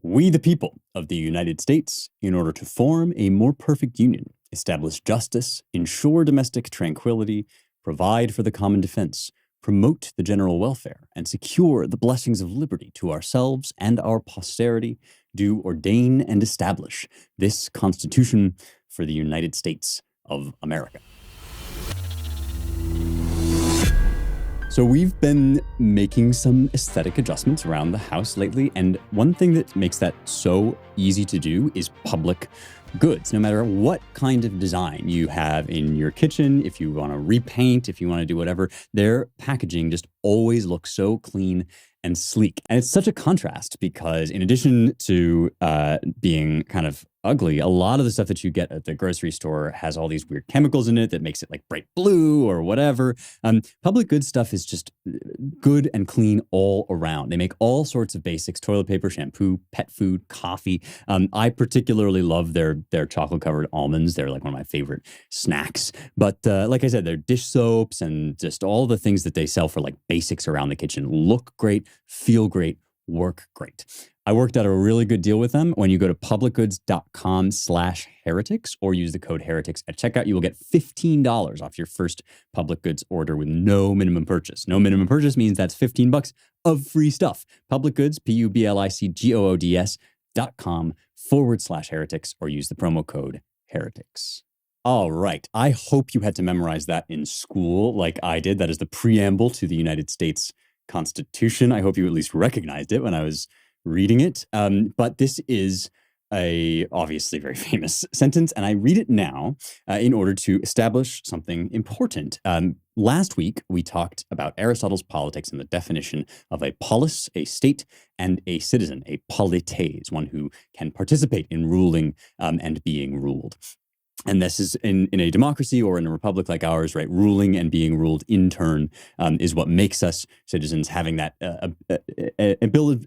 We, the people of the United States, in order to form a more perfect union, establish justice, ensure domestic tranquility, provide for the common defense, promote the general welfare, and secure the blessings of liberty to ourselves and our posterity, do ordain and establish this Constitution for the United States of America. So we've been making some aesthetic adjustments around the house lately, and one thing that makes that so easy to do is public goods. No matter what kind of design you have in your kitchen, if you want to repaint, if you want to do whatever, their packaging just always looks so clean and sleek. And it's such a contrast because in addition to being kind of ugly, a lot of the stuff that you get at the grocery store has all these weird chemicals in it that makes it like bright blue or whatever. Public goods stuff is just good and clean all around. They make all sorts of basics: toilet paper, shampoo, pet food, coffee. I particularly love their chocolate covered almonds. They're like one of my favorite snacks. But like I said, their dish soaps and just all the things that they sell for like basics around the kitchen look great, feel great, work great. I worked out a really good deal with them. When you go to publicgoods.com/heretics or use the code heretics at checkout, you will get $15 off your first public goods order with no minimum purchase. No minimum purchase means that's $15 of free stuff. Public goods, publicgoods.com/heretics, or use the promo code heretics. All right. I hope you had to memorize that in school like I did. That is the preamble to the United States Constitution. I hope you at least recognized it when I was reading it. But this is a obviously very famous sentence, and I read it now in order to establish something important. Last week, we talked about Aristotle's politics and the definition of a polis, a state, and a citizen, a polites, one who can participate in ruling and being ruled. And this is in a democracy or in a republic like ours, right? Ruling and being ruled in turn is what makes us citizens. Having that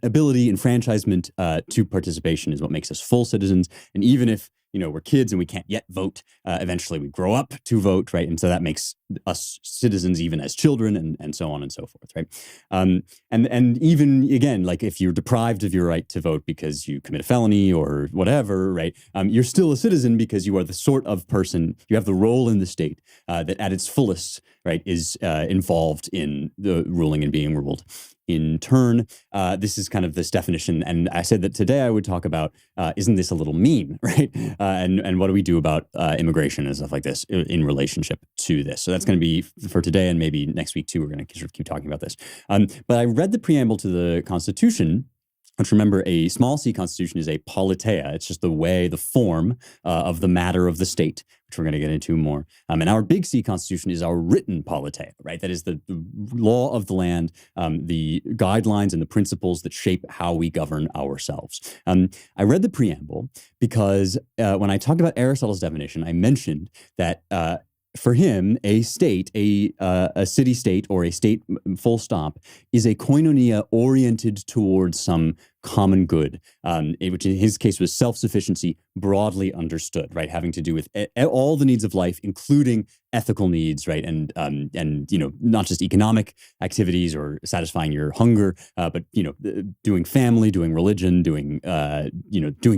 ability, enfranchisement to participation is what makes us full citizens. And even if we're kids and we can't yet vote, eventually we grow up to vote, right? And so that makes us citizens even as children, and so on and so forth, right? And even again, like if you're deprived of your right to vote because you commit a felony or whatever, right? You're still a citizen because you are the sort of person, you have the role in the state that at its fullest, right, is involved in the ruling and being ruled in turn. This is kind of this definition. And I said that today I would talk about, isn't this a little mean, right? And what do we do about immigration and stuff like this in relationship to this? So that's going to be for today, and maybe next week too, we're going to sort of keep talking about this. But I read the preamble to the Constitution, which, remember, a small c constitution is a politeia. It's just the form of the matter of the state, which we're going to get into more. And our big C constitution is our written politeia, right? That is the law of the land, the guidelines and the principles that shape how we govern ourselves. I read the preamble because when I talked about Aristotle's definition, I mentioned that for him, a state, a city-state or a state full stop, is a koinonia oriented towards some common good, which in his case was self-sufficiency broadly understood, right? Having to do with all the needs of life, including ethical needs, right? And not just economic activities or satisfying your hunger, but, doing family, doing religion, doing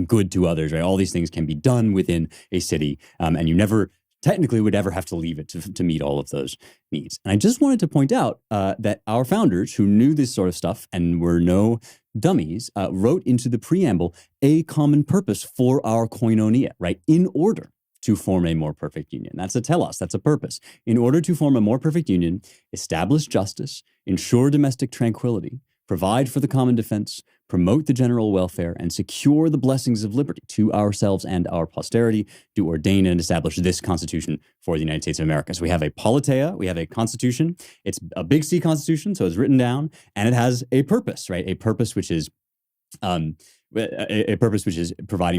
good to others, right? All these things can be done within a city, and you never technically would ever have to leave it to meet all of those needs. And I just wanted to point out that our founders, who knew this sort of stuff and were no dummies, wrote into the preamble a common purpose for our koinonia, right? In order to form a more perfect union. That's a telos, that's a purpose. In order to form a more perfect union, establish justice, ensure domestic tranquility, provide for the common defense, promote the general welfare, and secure the blessings of liberty to ourselves and our posterity, do ordain and establish this Constitution for the United States of America. So we have a politeia, we have a constitution. It's a big C constitution, so it's written down, and it has a purpose, right? A purpose which is providing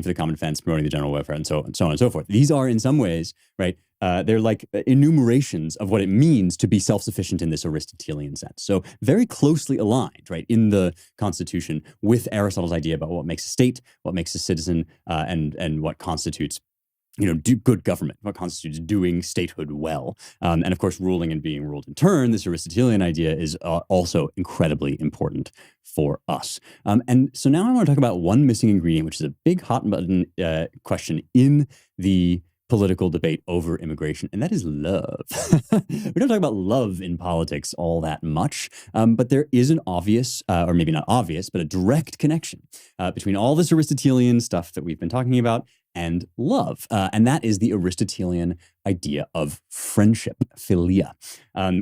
for the common defense, promoting the general welfare, and so on and so forth. These are in some ways, right, they're like enumerations of what it means to be self-sufficient in this Aristotelian sense. So very closely aligned, right, in the Constitution with Aristotle's idea about what makes a state, what makes a citizen, and what constitutes do good government, what constitutes doing statehood well. And of course, ruling and being ruled in turn, this Aristotelian idea is also incredibly important for us. And so now I want to talk about one missing ingredient, which is a big hot button question in the political debate over immigration, and that is love. We don't talk about love in politics all that much, but there is an obvious, or maybe not obvious, but a direct connection between all this Aristotelian stuff that we've been talking about and love. And that is the Aristotelian idea of friendship, philia.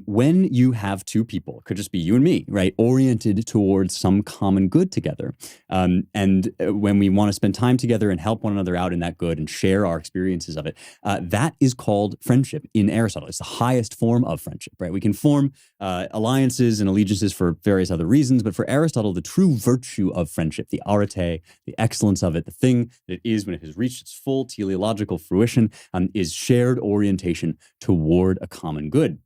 When you have two people, it could just be you and me, right, oriented towards some common good together. And when we want to spend time together and help one another out in that good and share our experiences of it, that is called friendship in Aristotle. It's the highest form of friendship, right? We can form alliances and allegiances for various other reasons, but for Aristotle, the true virtue of friendship, the arete, the excellence of it, the thing that it is when it has reached its full teleological fruition, is shared orientation toward a common good.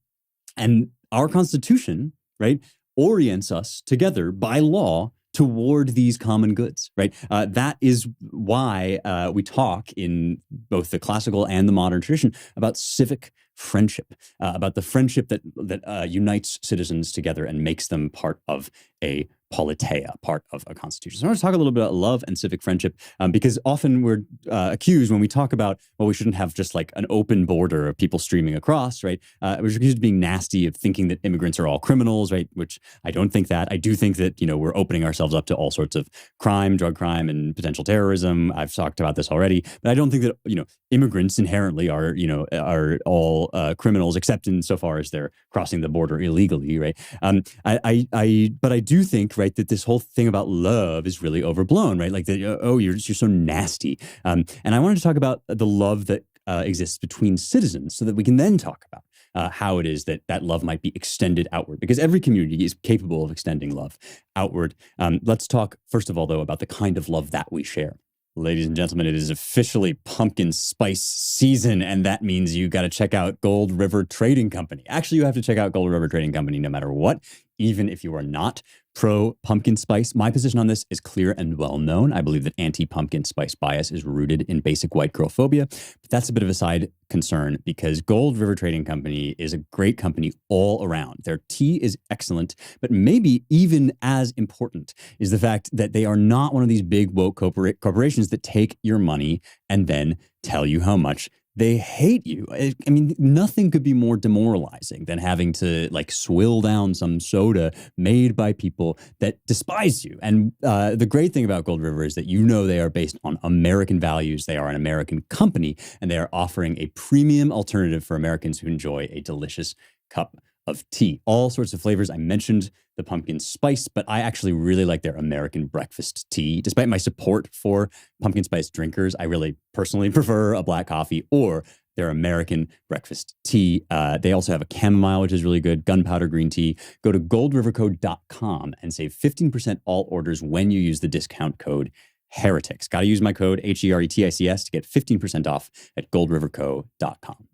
And our Constitution, right, orients us together by law toward these common goods, right? That is why we talk in both the classical and the modern tradition about civic friendship, about the friendship that unites citizens together and makes them part of a politeia, part of a constitution. So I want to talk a little bit about love and civic friendship, because often we're accused when we talk about, well, we shouldn't have just like an open border of people streaming across, right? We're accused of being nasty, of thinking that immigrants are all criminals, right? Which I don't think that. I do think that, we're opening ourselves up to all sorts of crime, drug crime, and potential terrorism. I've talked about this already, but I don't think that, immigrants inherently are all criminals, except insofar as they're crossing the border illegally, right? But I do think, right, that this whole thing about love is really overblown, right? Like that, you're so nasty. And I wanted to talk about the love that exists between citizens, so that we can then talk about how it is that love might be extended outward, because every community is capable of extending love outward. Let's talk, first of all, though, about the kind of love that we share. Ladies and gentlemen, it is officially pumpkin spice season, and that means you got to check out Gold River Trading Company. Actually, you have to check out Gold River Trading Company no matter what, even if you are not pro pumpkin spice. My position on this is clear and well known. I believe that anti-pumpkin spice bias is rooted in basic white girl phobia, but that's a bit of a side concern, because Gold River Trading Company is a great company all around. Their tea is excellent, but maybe even as important is the fact that they are not one of these big woke corporations that take your money and then tell you how much they hate you. I mean, nothing could be more demoralizing than having to like swill down some soda made by people that despise you. And the great thing about Gold River is that they are based on American values. They are an American company, and they are offering a premium alternative for Americans who enjoy a delicious cup of tea. All sorts of flavors. I mentioned the pumpkin spice, but I actually really like their American breakfast tea. Despite my support for pumpkin spice drinkers, I really personally prefer a black coffee or their American breakfast tea. They also have a chamomile, which is really good, gunpowder green tea. Go to goldriverco.com and save 15% all orders when you use the discount code Heretics. Got to use my code HERETICS to get 15% off at goldriverco.com.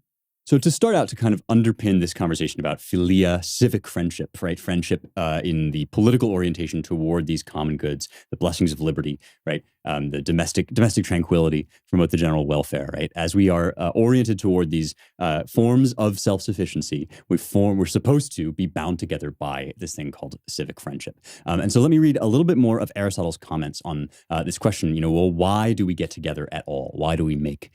So to start out, to kind of underpin this conversation about philia, civic friendship, right? Friendship in the political orientation toward these common goods, the blessings of liberty, right? The domestic tranquility, promote the general welfare, right? As we are oriented toward these forms of self-sufficiency, we're supposed to be bound together by this thing called civic friendship. And so let me read a little bit more of Aristotle's comments on this question. Why do we get together at all? Why do we make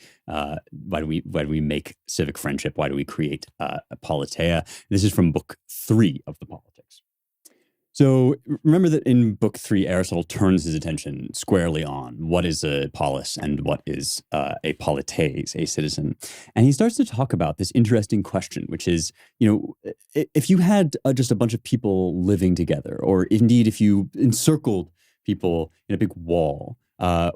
civic friendship? Why do we create a politeia? This is from Book 3 of the Politics. So remember that in Book 3, Aristotle turns his attention squarely on what is a polis and what is a polites, a citizen. And he starts to talk about this interesting question, which is, if you had just a bunch of people living together, or indeed if you encircled people in a big wall,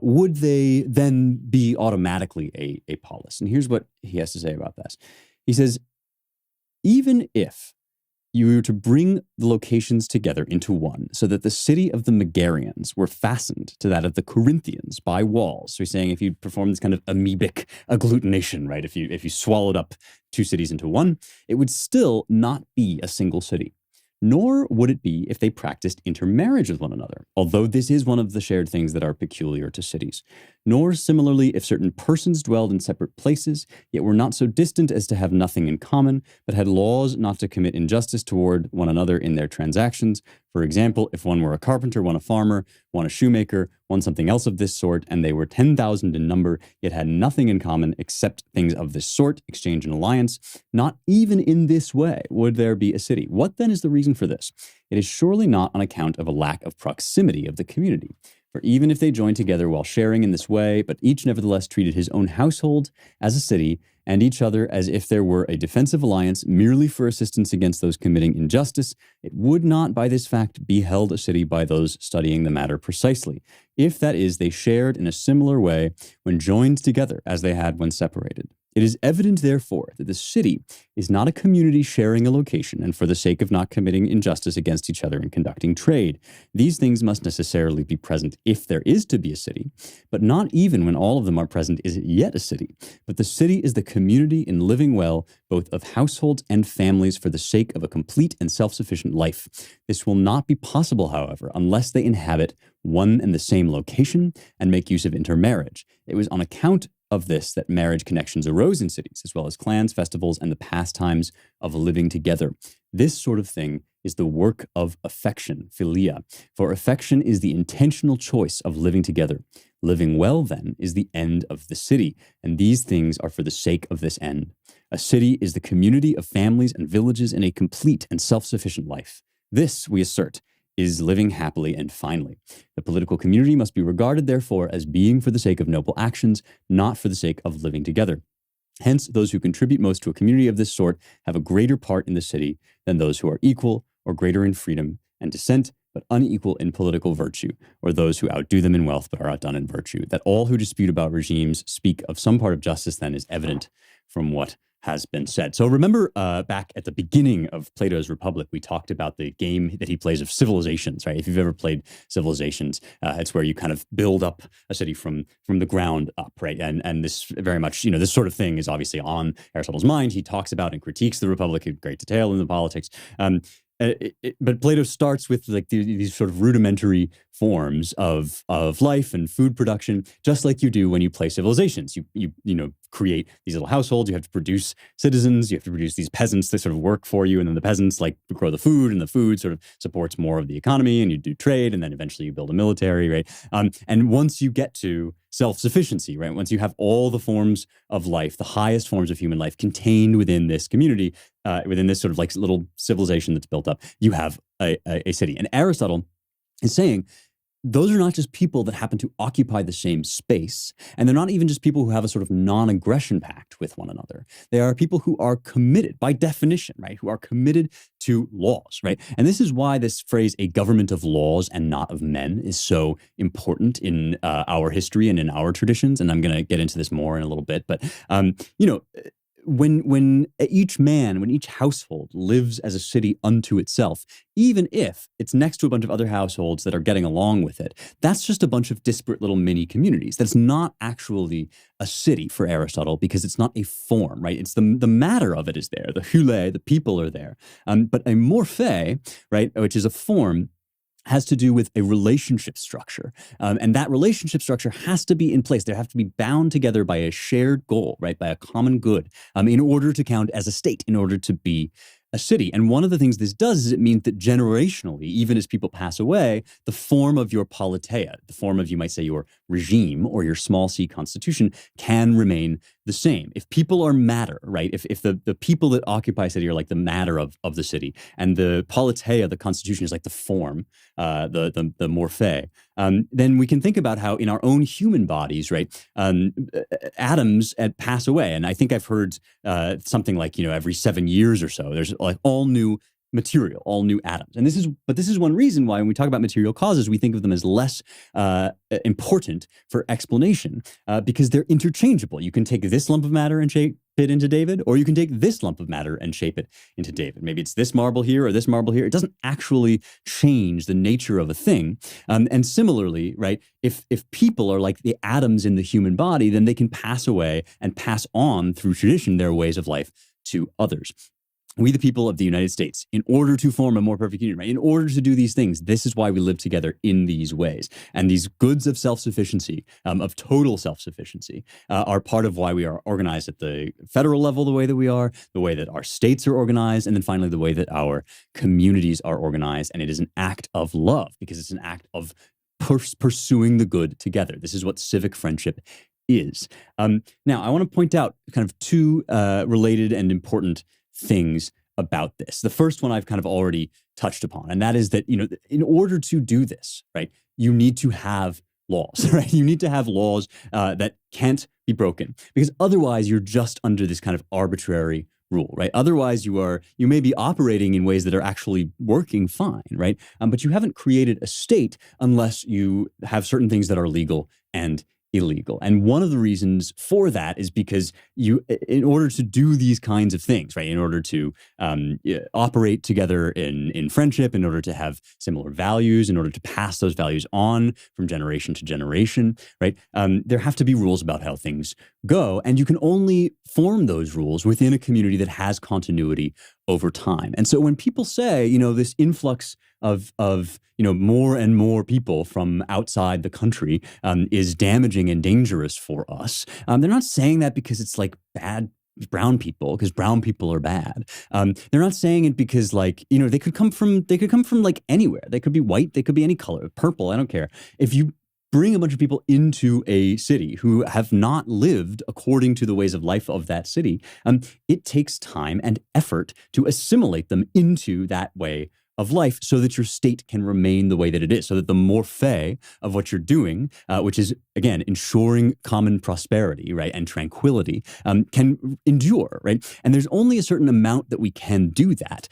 would they then be automatically a polis? And here's what he has to say about this. He says, even if you were to bring the locations together into one, so that the city of the Megarians were fastened to that of the Corinthians by walls. So he's saying if you perform this kind of amoebic agglutination, right? If you swallowed up two cities into one, it would still not be a single city. Nor would it be if they practiced intermarriage with one another, although this is one of the shared things that are peculiar to cities. nor similarly if certain persons dwelled in separate places, yet were not so distant as to have nothing in common, but had laws not to commit injustice toward one another in their transactions. For example, if one were a carpenter, one a farmer, one a shoemaker, one something else of this sort, and they were 10,000 in number, yet had nothing in common except things of this sort, exchange and alliance, not even in this way would there be a city. What then is the reason for this? It is surely not on account of a lack of proximity of the community. For even if they joined together while sharing in this way, but each nevertheless treated his own household as a city, and each other as if there were a defensive alliance merely for assistance against those committing injustice, it would not by this fact be held a city by those studying the matter precisely, if that is, they shared in a similar way when joined together as they had when separated. It is evident, therefore, that the city is not a community sharing a location and for the sake of not committing injustice against each other and conducting trade. These things must necessarily be present if there is to be a city, but not even when all of them are present is it yet a city. But the city is the community in living well, both of households and families, for the sake of a complete and self-sufficient life. This will not be possible, however, unless they inhabit one and the same location and make use of intermarriage. It was on account of this that marriage connections arose in cities, as well as clans, festivals, and the pastimes of living together. This sort of thing is the work of affection, philia, for affection is the intentional choice of living together. Living well, then, is the end of the city, and these things are for the sake of this end. A city is the community of families and villages in a complete and self-sufficient life. This, we assert, is living happily and finely. The political community must be regarded, therefore, as being for the sake of noble actions, not for the sake of living together. Hence, those who contribute most to a community of this sort have a greater part in the city than those who are equal or greater in freedom and descent, but unequal in political virtue, or those who outdo them in wealth but are outdone in virtue. That all who dispute about regimes speak of some part of justice, then, is evident from what has been said. So remember back at the beginning of Plato's Republic, we talked about the game that he plays of civilizations, right? If you've ever played Civilizations, it's where you kind of build up a city from the ground up, right? And this very much, this sort of thing is obviously on Aristotle's mind. He talks about and critiques the Republic in great detail in the Politics. But Plato starts with like these sort of rudimentary forms of life and food production, just like you do when you play Civilizations. You create these little households. You have to produce citizens. You have to produce these peasants that sort of work for you, and then the peasants like grow the food, and the food sort of supports more of the economy. And you do trade, and then eventually you build a military, right? And once you get to self-sufficiency, right? Once you have all the forms of life, the highest forms of human life contained within this community, within this sort of like little civilization that's built up, you have a city. And Aristotle is saying those are not just people that happen to occupy the same space, and they're not even just people who have a sort of non-aggression pact with one another. They are people who are committed, by definition, right? Who are committed to laws, right? And this is why this phrase, a government of laws and not of men, is so important in our history and in our traditions. And I'm going to get into this more in a little bit. But, when each household lives as a city unto itself, even if it's next to a bunch of other households that are getting along with it, that's just a bunch of disparate little mini communities. That's not actually a city for Aristotle, because it's not a form, right? It's the matter of it is there. The hule, the people are there. But a morphe, right, which is a form, has to do with a relationship structure. And that relationship structure has to be in place. They have to be bound together by a shared goal, right? By a common good, in order to count as a state, in order to be a city. And one of the things this does is it means that generationally, even as people pass away, the form of your politeia, the form of, you might say, your regime or your small c constitution can remain the same. If people are matter, right? If the people that occupy a city are like the matter of the city, and the politeia, the constitution, is like the form, the morphe, then we can think about how in our own human bodies, right, atoms pass away. And I think I've heard something like, every 7 years or so, there's like all new material, all new atoms. And this is one reason why when we talk about material causes, we think of them as less important for explanation, because they're interchangeable. You can take this lump of matter and shape it into David, or you can take this lump of matter and shape it into David. Maybe it's this marble here or this marble here. It doesn't actually change the nature of a thing. And similarly, right, if people are like the atoms in the human body, then they can pass away and pass on through tradition their ways of life to others. we, the people of the United States, in order to form a more perfect union, right? In order to do these things, this is why we live together in these ways. And these goods of self-sufficiency, of total self-sufficiency, are part of why we are organized at the federal level the way that we are, the way that our states are organized, and then finally the way that our communities are organized. And it is an act of love because it's an act of pursuing the good together. This is what civic friendship is. Now, I want to point out kind of two related and important things about this. The first one I've kind of already touched upon, and that is that, in order to do this, right, you need to have laws, right? You need to have laws that can't be broken, because otherwise you're just under this kind of arbitrary rule, right? Otherwise you may be operating in ways that are actually working fine, right? But you haven't created a state unless you have certain things that are legal and illegal. And one of the reasons for that is because in order to do these kinds of things, right, in order to operate together in friendship, in order to have similar values, in order to pass those values on from generation to generation, right, there have to be rules about how things go. And you can only form those rules within a community that has continuity over time. And so when people say, this influx of more and more people from outside the country is damaging and dangerous for us, they're not saying that because it's like bad brown people, because brown people are bad. They're not saying it because they could come from like anywhere. They could be white, they could be any color, purple, I don't care. If you bring a bunch of people into a city who have not lived according to the ways of life of that city, it takes time and effort to assimilate them into that way of life so that your state can remain the way that it is, so that the morphe of what you're doing, which is, again, ensuring common prosperity, right, and tranquility, can endure, right? And there's only a certain amount that we can do that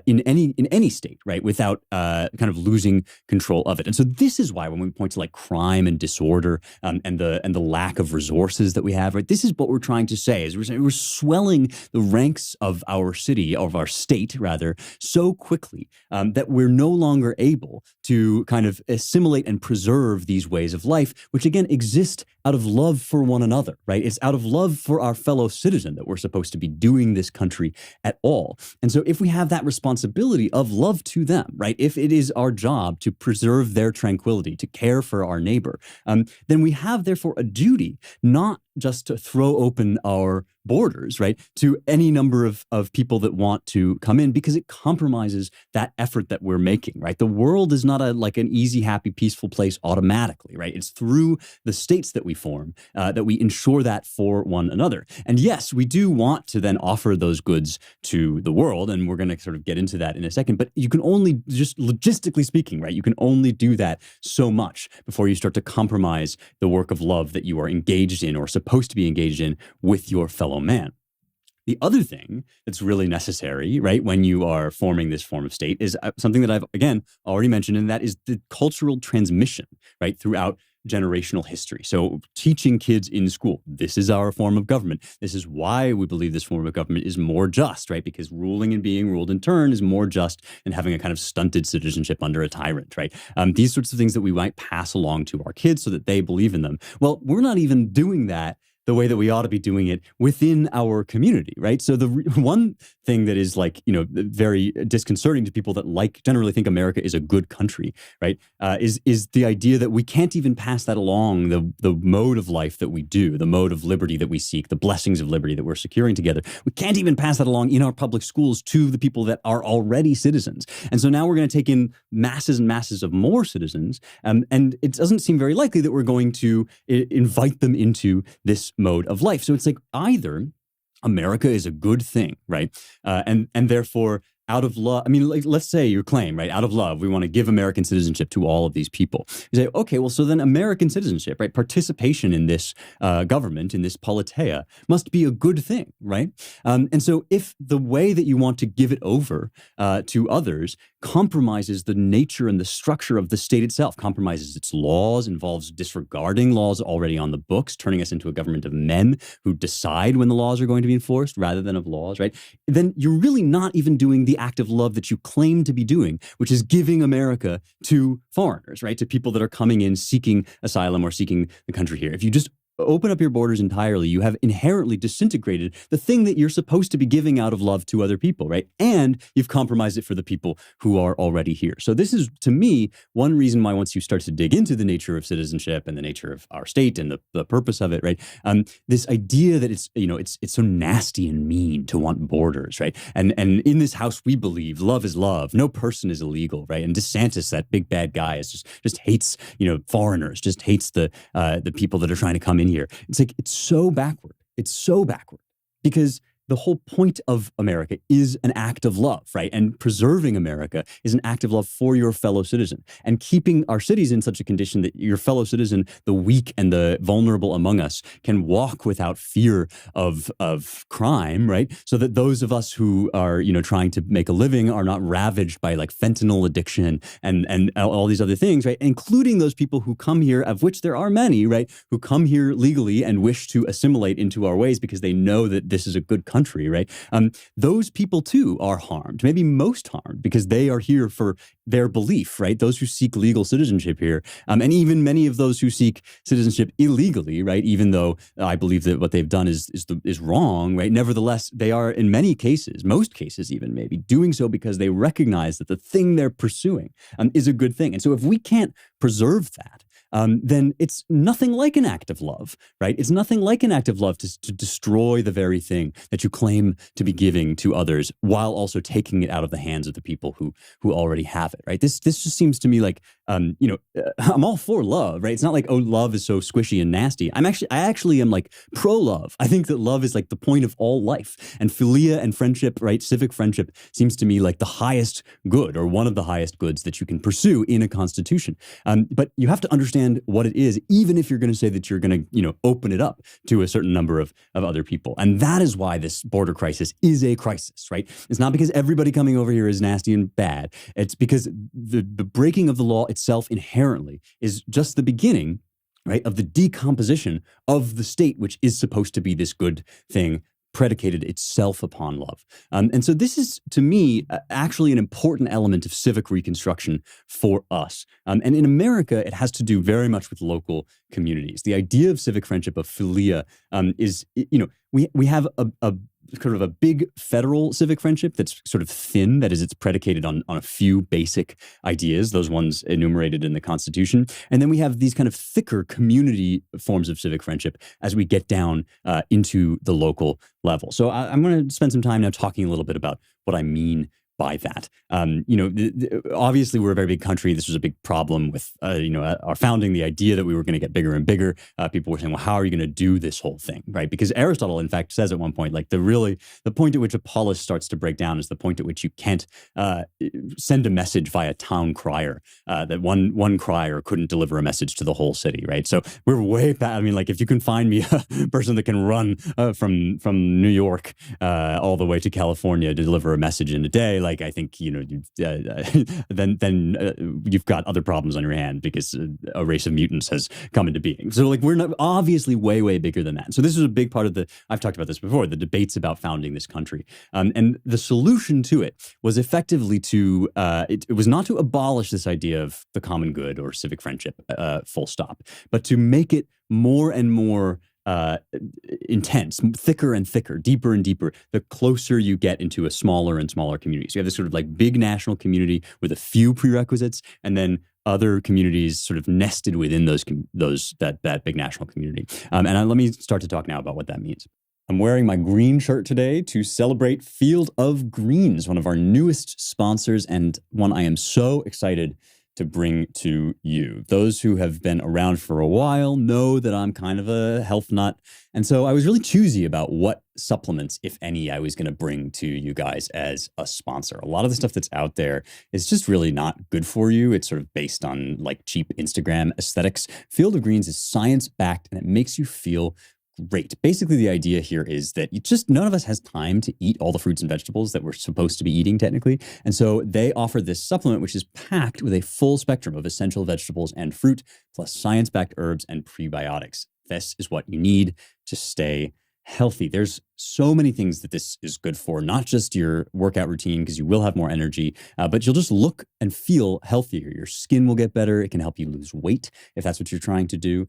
in any state, right, without kind of losing control of it. And so this is why when we point to like crime and disorder and the lack of resources that we have, right, this is what we're trying to say, is we're swelling the ranks of our city, of our state, rather, so quickly that we're no longer able to kind of assimilate and preserve these ways of life, which again exist out of love for one another, right? It's out of love for our fellow citizen that we're supposed to be doing this country at all. And so if we have that responsibility of love to them, right, if it is our job to preserve their tranquility, to care for our neighbor, then we have therefore a duty not just to throw open our borders, right, to any number of people that want to come in, because it compromises that effort that we're making, right? The world is not like an easy, happy, peaceful place automatically, right? It's through the states that we form that we ensure that for one another. And yes, we do want to then offer those goods to the world, and we're going to sort of get into that in a second, but you can only, just logistically speaking, right, you can only do that so much before you start to compromise the work of love that you are engaged in or supposed to be engaged in with your fellow man. The other thing that's really necessary, right, when you are forming this form of state is something that I've, again, already mentioned, and that is the cultural transmission, right, throughout generational history. So teaching kids in school, this is our form of government. This is why we believe this form of government is more just, right, because ruling and being ruled in turn is more just than having a kind of stunted citizenship under a tyrant, right? These sorts of things that we might pass along to our kids so that they believe in them. Well, we're not even doing that the way that we ought to be doing it within our community, right? So the one thing that is very disconcerting to people that generally think America is a good country, right, is the idea that we can't even pass that along, the mode of life that we do, the mode of liberty that we seek, the blessings of liberty that we're securing together. We can't even pass that along in our public schools to the people that are already citizens. And so now we're going to take in masses and masses of more citizens, and it doesn't seem very likely that we're going to invite them into this mode of life. So it's like either America is a good thing, right? And therefore, out of love, I mean, let's say your claim, right? Out of love, we want to give American citizenship to all of these people. You say, okay, well, so then American citizenship, right? Participation in this government, in this politeia, must be a good thing, right? And so if the way that you want to give it over to others compromises the nature and the structure of the state itself, compromises its laws, involves disregarding laws already on the books, turning us into a government of men who decide when the laws are going to be enforced rather than of laws, right? Then you're really not even doing the act of love that you claim to be doing, which is giving America to foreigners, right? To people that are coming in seeking asylum or seeking the country here. If you just open up your borders entirely, you have inherently disintegrated the thing that you're supposed to be giving out of love to other people, right? And you've compromised it for the people who are already here. So this is, to me, one reason why once you start to dig into the nature of citizenship and the nature of our state and the purpose of it, right? This idea that it's so nasty and mean to want borders, right? And in this house, we believe love is love. No person is illegal, right? And DeSantis, that big bad guy, is just hates, foreigners, just hates the people that are trying to come in here. It's like, it's so backward. It's so backward because the whole point of America is an act of love, right? And preserving America is an act of love for your fellow citizen, and keeping our cities in such a condition that your fellow citizen, the weak and the vulnerable among us, can walk without fear of crime, right? So that those of us who are, trying to make a living are not ravaged by like fentanyl addiction and all these other things, right? Including those people who come here, of which there are many, right? Who come here legally and wish to assimilate into our ways because they know that this is a good country, right? Those people too are harmed, maybe most harmed, because they are here for their belief, right? Those who seek legal citizenship here, and even many of those who seek citizenship illegally, right? Even though I believe that what they've done is wrong, right? Nevertheless, they are in many cases, most cases even maybe, doing so because they recognize that the thing they're pursuing is a good thing. And so if we can't preserve that, then it's nothing like an act of love, right? It's nothing like an act of love to destroy the very thing that you claim to be giving to others while also taking it out of the hands of the people who already have it, right? This just seems to me like, I'm all for love, right? It's not like, oh, love is so squishy and nasty. I actually am like pro-love. I think that love is like the point of all life, and philia and friendship, right? Civic friendship seems to me like the highest good, or one of the highest goods that you can pursue in a constitution. But you have to understand what it is, even if you're going to say that you're going to, open it up to a certain number of other people. And that is why this border crisis is a crisis, right? It's not because everybody coming over here is nasty and bad. It's because the breaking of the law itself inherently is just the beginning, right, of the decomposition of the state, which is supposed to be this good thing predicated itself upon love. And so this is, to me, actually an important element of civic reconstruction for us. And in America, it has to do very much with local communities. The idea of civic friendship, of philia, is, we have a sort of a big federal civic friendship that's sort of thin. That is, it's predicated on a few basic ideas, those ones enumerated in the Constitution. And then we have these kind of thicker community forms of civic friendship as we get down into the local level. So I'm going to spend some time now talking a little bit about what I mean by that. Obviously, we're a very big country. This was a big problem with, our founding, the idea that we were going to get bigger and bigger. People were saying, well, how are you going to do this whole thing, right? Because Aristotle, in fact, says at one point, like the point at which a polis starts to break down is the point at which you can't send a message via town crier, that one crier couldn't deliver a message to the whole city, right? So we're way past, like if you can find me a person that can run from New York all the way to California to deliver a message in a day, like I think then you've got other problems on your hand because a race of mutants has come into being. So like we're not, obviously way bigger than that. So this is a big part of I've talked about this before, the debates about founding this country, and the solution to it was effectively it was not to abolish this idea of the common good or civic friendship, full stop, but to make it more and more intense, thicker and thicker, deeper and deeper, the closer you get into a smaller and smaller community. So you have this sort of like big national community with a few prerequisites, and then other communities sort of nested within that big national community. And let me start to talk now about what that means. I'm wearing my green shirt today to celebrate Field of Greens, one of our newest sponsors, and one I am so excited to bring to you. Those who have been around for a while know that I'm kind of a health nut. And so I was really choosy about what supplements, if any, I was going to bring to you guys as a sponsor. A lot of the stuff that's out there is just really not good for you. It's sort of based on like cheap Instagram aesthetics. Field of Greens is science-backed, and it makes you feel great. Basically, the idea here is that none of us has time to eat all the fruits and vegetables that we're supposed to be eating technically. And so they offer this supplement, which is packed with a full spectrum of essential vegetables and fruit, plus science-backed herbs and prebiotics. This is what you need to stay healthy. There's so many things that this is good for, not just your workout routine, because you will have more energy, but you'll just look and feel healthier. Your skin will get better. It can help you lose weight if that's what you're trying to do.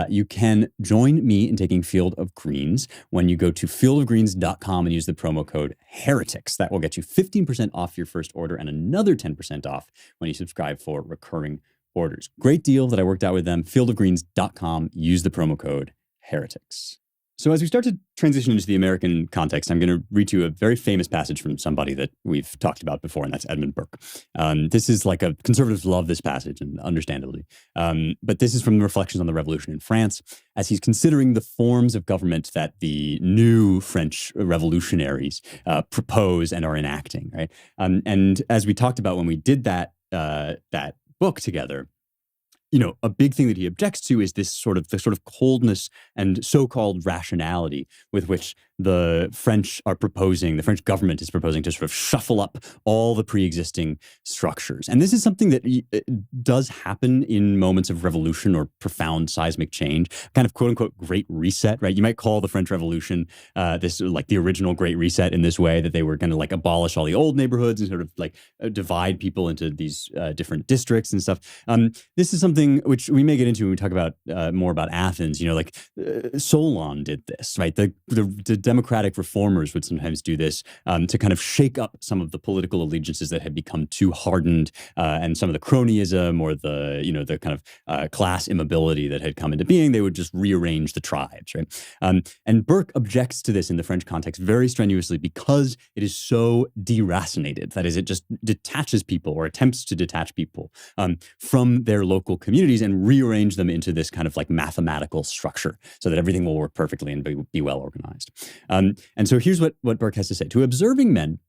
You can join me in taking Field of Greens when you go to fieldofgreens.com and use the promo code Heretics. That will get you 15% off your first order and another 10% off when you subscribe for recurring orders. Great deal that I worked out with them. Fieldofgreens.com. Use the promo code Heretics. So as we start to transition into the American context, I'm going to read you a very famous passage from somebody that we've talked about before, and that's Edmund Burke. This is like conservatives love this passage, and understandably. But this is from the Reflections on the Revolution in France, as he's considering the forms of government that the new French revolutionaries propose and are enacting, right? And as we talked about when we did that book together, a big thing that he objects to is the sort of coldness and so-called rationality with which the French government is proposing to sort of shuffle up all the pre-existing structures. And this is something that does happen in moments of revolution or profound seismic change, kind of quote unquote great reset, right? You might call the French Revolution this like the original great reset in this way, that they were going to like abolish all the old neighborhoods and sort of like divide people into these different districts and stuff. This is something which we may get into when we talk about more about Athens. Solon did this, right? The democratic reformers would sometimes do this to kind of shake up some of the political allegiances that had become too hardened, and some of the cronyism or the kind of class immobility that had come into being. They would just rearrange the tribes, right? And Burke objects to this in the French context very strenuously because it is so deracinated. That is, it just detaches people or attempts to detach people from their local communities and rearrange them into this kind of like mathematical structure so that everything will work perfectly and be well organized. And so here's what Burke has to say. To observing men,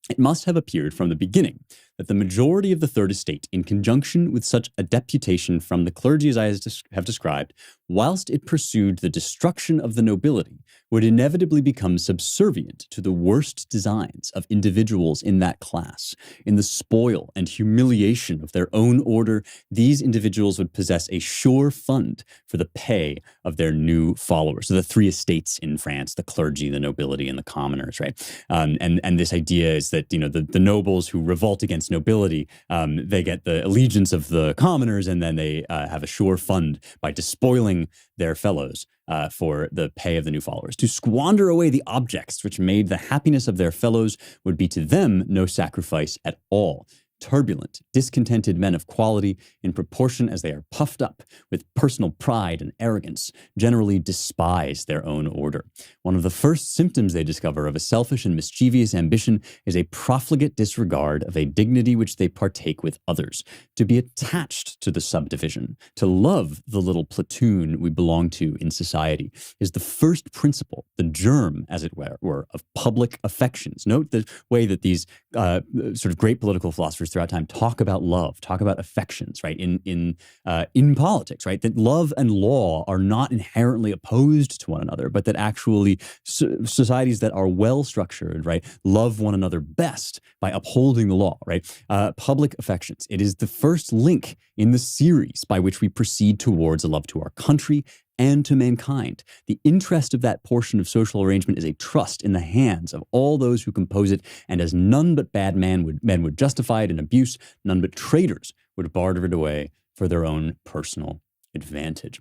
it must have appeared from the beginning that the majority of the Third Estate, in conjunction with such a deputation from the clergy as I have described, whilst it pursued the destruction of the nobility, would inevitably become subservient to the worst designs of individuals in that class. In the spoil and humiliation of their own order, these individuals would possess a sure fund for the pay of their new followers. So the three estates in France, the clergy, the nobility, and the commoners, right? And this idea is that, the nobles who revolt against nobility, they get the allegiance of the commoners, and then they have a sure fund by despoiling their fellows for the pay of the new followers. To squander away the objects which made the happiness of their fellows would be to them no sacrifice at all. Turbulent, discontented men of quality, in proportion as they are puffed up with personal pride and arrogance, generally despise their own order. One of the first symptoms they discover of a selfish and mischievous ambition is a profligate disregard of a dignity which they partake with others. To be attached to the subdivision, to love the little platoon we belong to in society, is the first principle, the germ, as it were, of public affections. Note the way that these sort of great political philosophers throughout time talk about love, talk about affections, right? In politics, right? That love and law are not inherently opposed to one another, but that actually societies that are well structured, right, love one another best by upholding the law, right? Public affections. It is the first link in the series by which we proceed towards a love to our country and to mankind. The interest of that portion of social arrangement is a trust in the hands of all those who compose it, and as none but bad men would justify it in abuse, none but traitors would barter it away for their own personal advantage.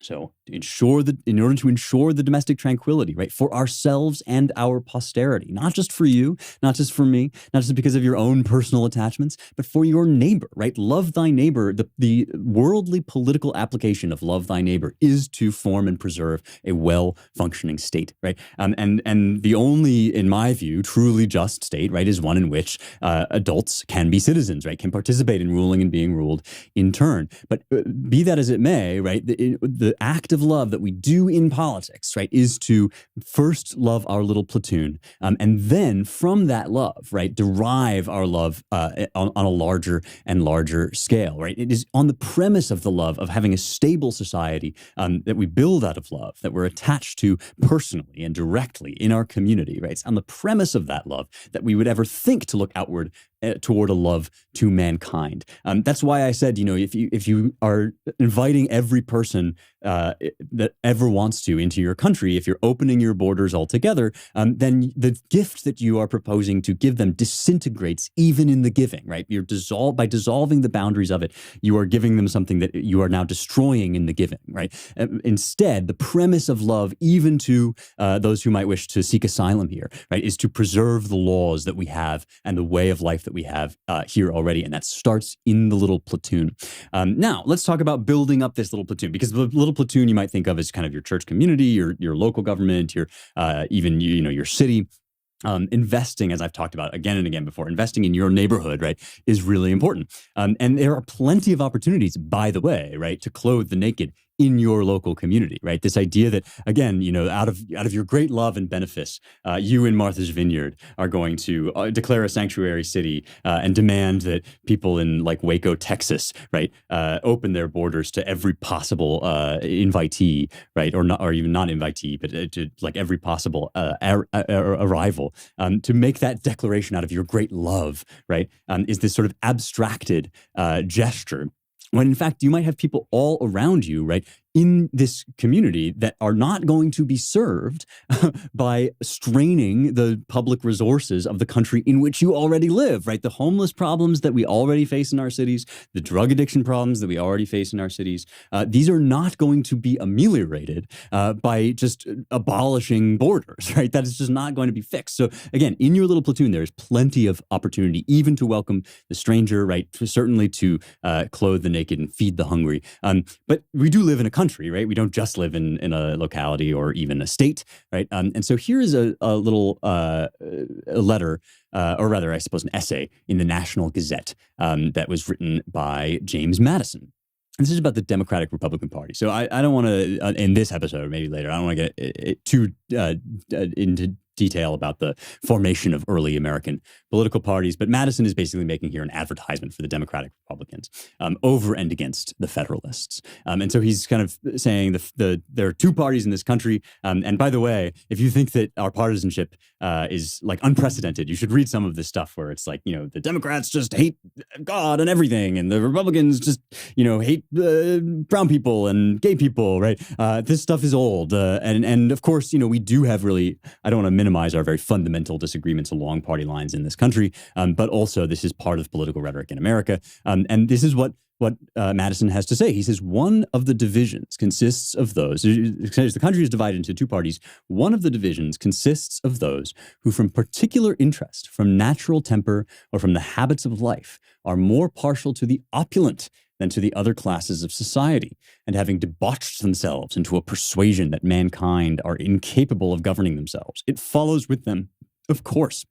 So in order to ensure the domestic tranquility, right, for ourselves and our posterity, not just for you, not just for me, not just because of your own personal attachments, but for your neighbor, right? Love thy neighbor. The worldly political application of love thy neighbor is to form and preserve a well-functioning state, right? And the only, in my view, truly just state, right, is one in which adults can be citizens, right, can participate in ruling and being ruled in turn. But be that as it may, right, the act of love that we do in politics, right, is to first love our little platoon, and then from that love, right, derive our love on a larger and larger scale, right? It is on the premise of the love of having a stable society that we build out of love, that we're attached to personally and directly in our community, right? It's on the premise of that love that we would ever think to look outward toward a love to mankind. That's why I said, if you are inviting every person that ever wants to into your country, if you're opening your borders altogether, then the gift that you are proposing to give them disintegrates even in the giving, right? By dissolving the boundaries of it, you are giving them something that you are now destroying in the giving, right? Instead, the premise of love, even to those who might wish to seek asylum here, right, is to preserve the laws that we have and the way of life that we have here already, and that starts in the little platoon. Now, let's talk about building up this little platoon, because the little platoon you might think of as kind of your church community, your local government, your even your city. Investing, as I've talked about again and again before, investing in your neighborhood, right, is really important. And there are plenty of opportunities, by the way, right, to clothe the naked in your local community, right? This idea that, again, out of your great love and benefice, you in Martha's Vineyard are going to declare a sanctuary city and demand that people in like Waco, Texas, right, open their borders to every possible invitee, right, or even not invitee, but to like every possible arrival. To make that declaration out of your great love, right, is this sort of abstracted gesture, when in fact you might have people all around you, right, in this community that are not going to be served by straining the public resources of the country in which you already live, right? The homeless problems that we already face in our cities, the drug addiction problems that we already face in our cities, these are not going to be ameliorated by just abolishing borders, right? That is just not going to be fixed. So again, in your little platoon, there's plenty of opportunity even to welcome the stranger, right? Certainly to clothe the naked and feed the hungry. But we do live in a country, right? We don't just live in a locality or even a state, right? And so here is a little a letter, or rather, I suppose, an essay in the National Gazette that was written by James Madison. This is about the Democratic Republican Party. So I don't want to, in this episode, maybe later, I don't want to get too into detail about the formation of early American political parties, but Madison is basically making here an advertisement for the Democratic Republicans over and against the Federalists. And so he's kind of saying there are two parties in this country. And by the way, if you think that our partisanship is like unprecedented, you should read some of this stuff where it's like, the Democrats just hate God and everything, and the Republicans just, hate brown people and gay people, right? This stuff is old. And of course, we do have really, I don't want to minimize our very fundamental disagreements along party lines in this country, but also this is part of political rhetoric in America. And this is what Madison has to say. He says, one of the divisions consists of those, the country is divided into two parties. One of the divisions consists of those who from particular interest, from natural temper, or from the habits of life, are more partial to the opulent than to the other classes of society, and having debauched themselves into a persuasion that mankind are incapable of governing themselves, it follows with them, of course,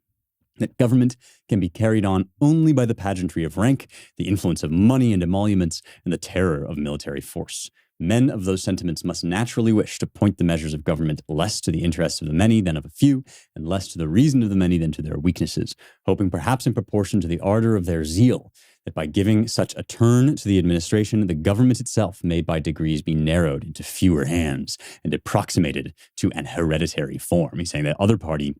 that government can be carried on only by the pageantry of rank, the influence of money and emoluments, and the terror of military force. Men of those sentiments must naturally wish to point the measures of government less to the interests of the many than of a few, and less to the reason of the many than to their weaknesses, hoping perhaps in proportion to the ardor of their zeal, that by giving such a turn to the administration, the government itself may by degrees be narrowed into fewer hands and approximated to an hereditary form. He's saying that other party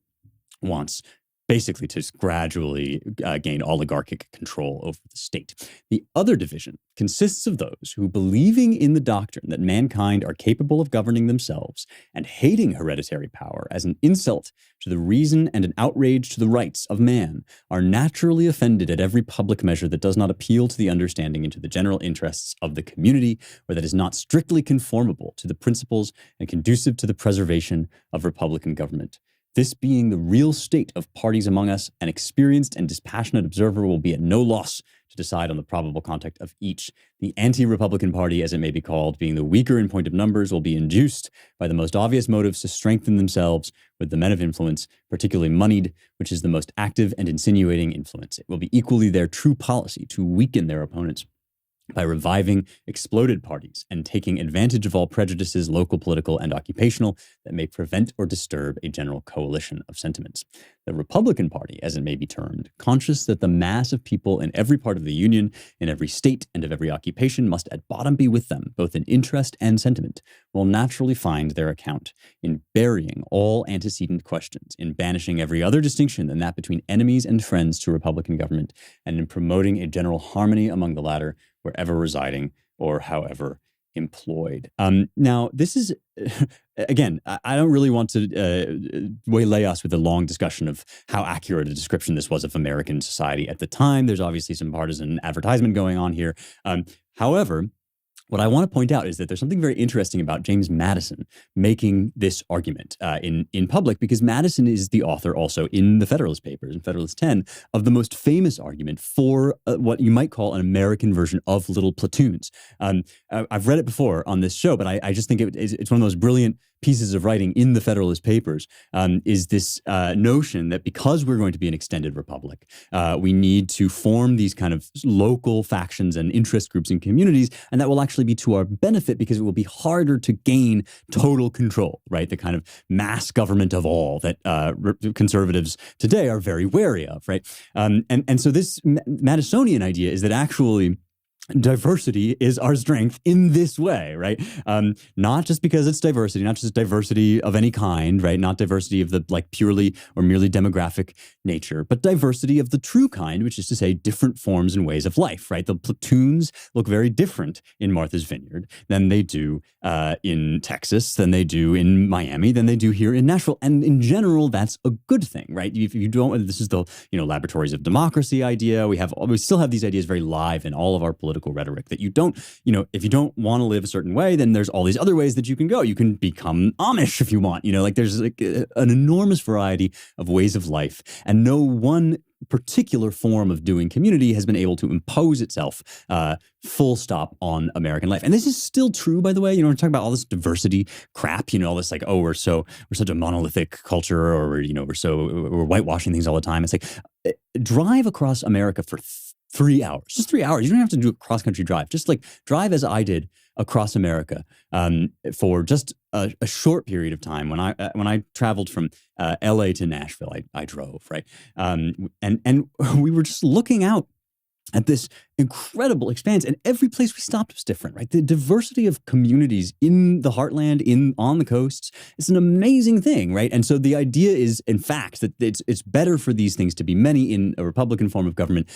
wants basically to gradually gain oligarchic control over the state. The other division consists of those who, believing in the doctrine that mankind are capable of governing themselves and hating hereditary power as an insult to the reason and an outrage to the rights of man, are naturally offended at every public measure that does not appeal to the understanding and to the general interests of the community, or that is not strictly conformable to the principles and conducive to the preservation of republican government. This being the real state of parties among us, an experienced and dispassionate observer will be at no loss to decide on the probable conduct of each. The anti-Republican party, as it may be called, being the weaker in point of numbers, will be induced by the most obvious motives to strengthen themselves with the men of influence, particularly moneyed, which is the most active and insinuating influence. It will be equally their true policy to weaken their opponents by reviving exploded parties and taking advantage of all prejudices, local, political, and occupational, that may prevent or disturb a general coalition of sentiments. The Republican Party, as it may be termed, conscious that the mass of people in every part of the Union, in every state, and of every occupation must at bottom be with them, both in interest and sentiment, will naturally find their account in burying all antecedent questions, in banishing every other distinction than that between enemies and friends to Republican government, and in promoting a general harmony among the latter, wherever residing or however employed. Now, this is, again, I don't really want to waylay us with a long discussion of how accurate a description this was of American society at the time. There's obviously some partisan advertisement going on here. However, what I want to point out is that there's something very interesting about James Madison making this argument in public, because Madison is the author also in the Federalist Papers, in Federalist 10, of the most famous argument for what you might call an American version of little platoons. I've read it before on this show, but I just think it's one of those brilliant pieces of writing in the Federalist Papers, is this notion that because we're going to be an extended republic, we need to form these kind of local factions and interest groups and communities, and that will actually be to our benefit because it will be harder to gain total control, right? The kind of mass government of all that conservatives today are very wary of, right? And so this Madisonian idea is that actually diversity is our strength in this way, right? Not just because it's diversity, not just diversity of any kind, right? Not diversity of the like purely or merely demographic nature, but diversity of the true kind, which is to say different forms and ways of life, right? The platoons look very different in Martha's Vineyard than they do in Texas, than they do in Miami, than they do here in Nashville. And in general, that's a good thing, right? If you don't, this is the, laboratories of democracy idea. We still have these ideas very live in all of our political rhetoric, that you don't, if you don't want to live a certain way, then there's all these other ways that you can go. You can become Amish if you want, there's like an enormous variety of ways of life, and no one particular form of doing community has been able to impose itself full stop on American life. And this is still true, by the way. We're talking about all this diversity crap, all this like, oh, we're such a monolithic culture, or we're whitewashing things all the time. It's like, drive across America for 3 hours, just 3 hours. You don't have to do a cross-country drive. Just like drive as I did across America for just a short period of time. When I traveled from LA to Nashville, I drove, right? And we were just looking out at this incredible expanse, and every place we stopped was different, right? The diversity of communities in the heartland, on the coasts, it's an amazing thing, right? And so the idea is, in fact, that it's better for these things to be many in a Republican form of government,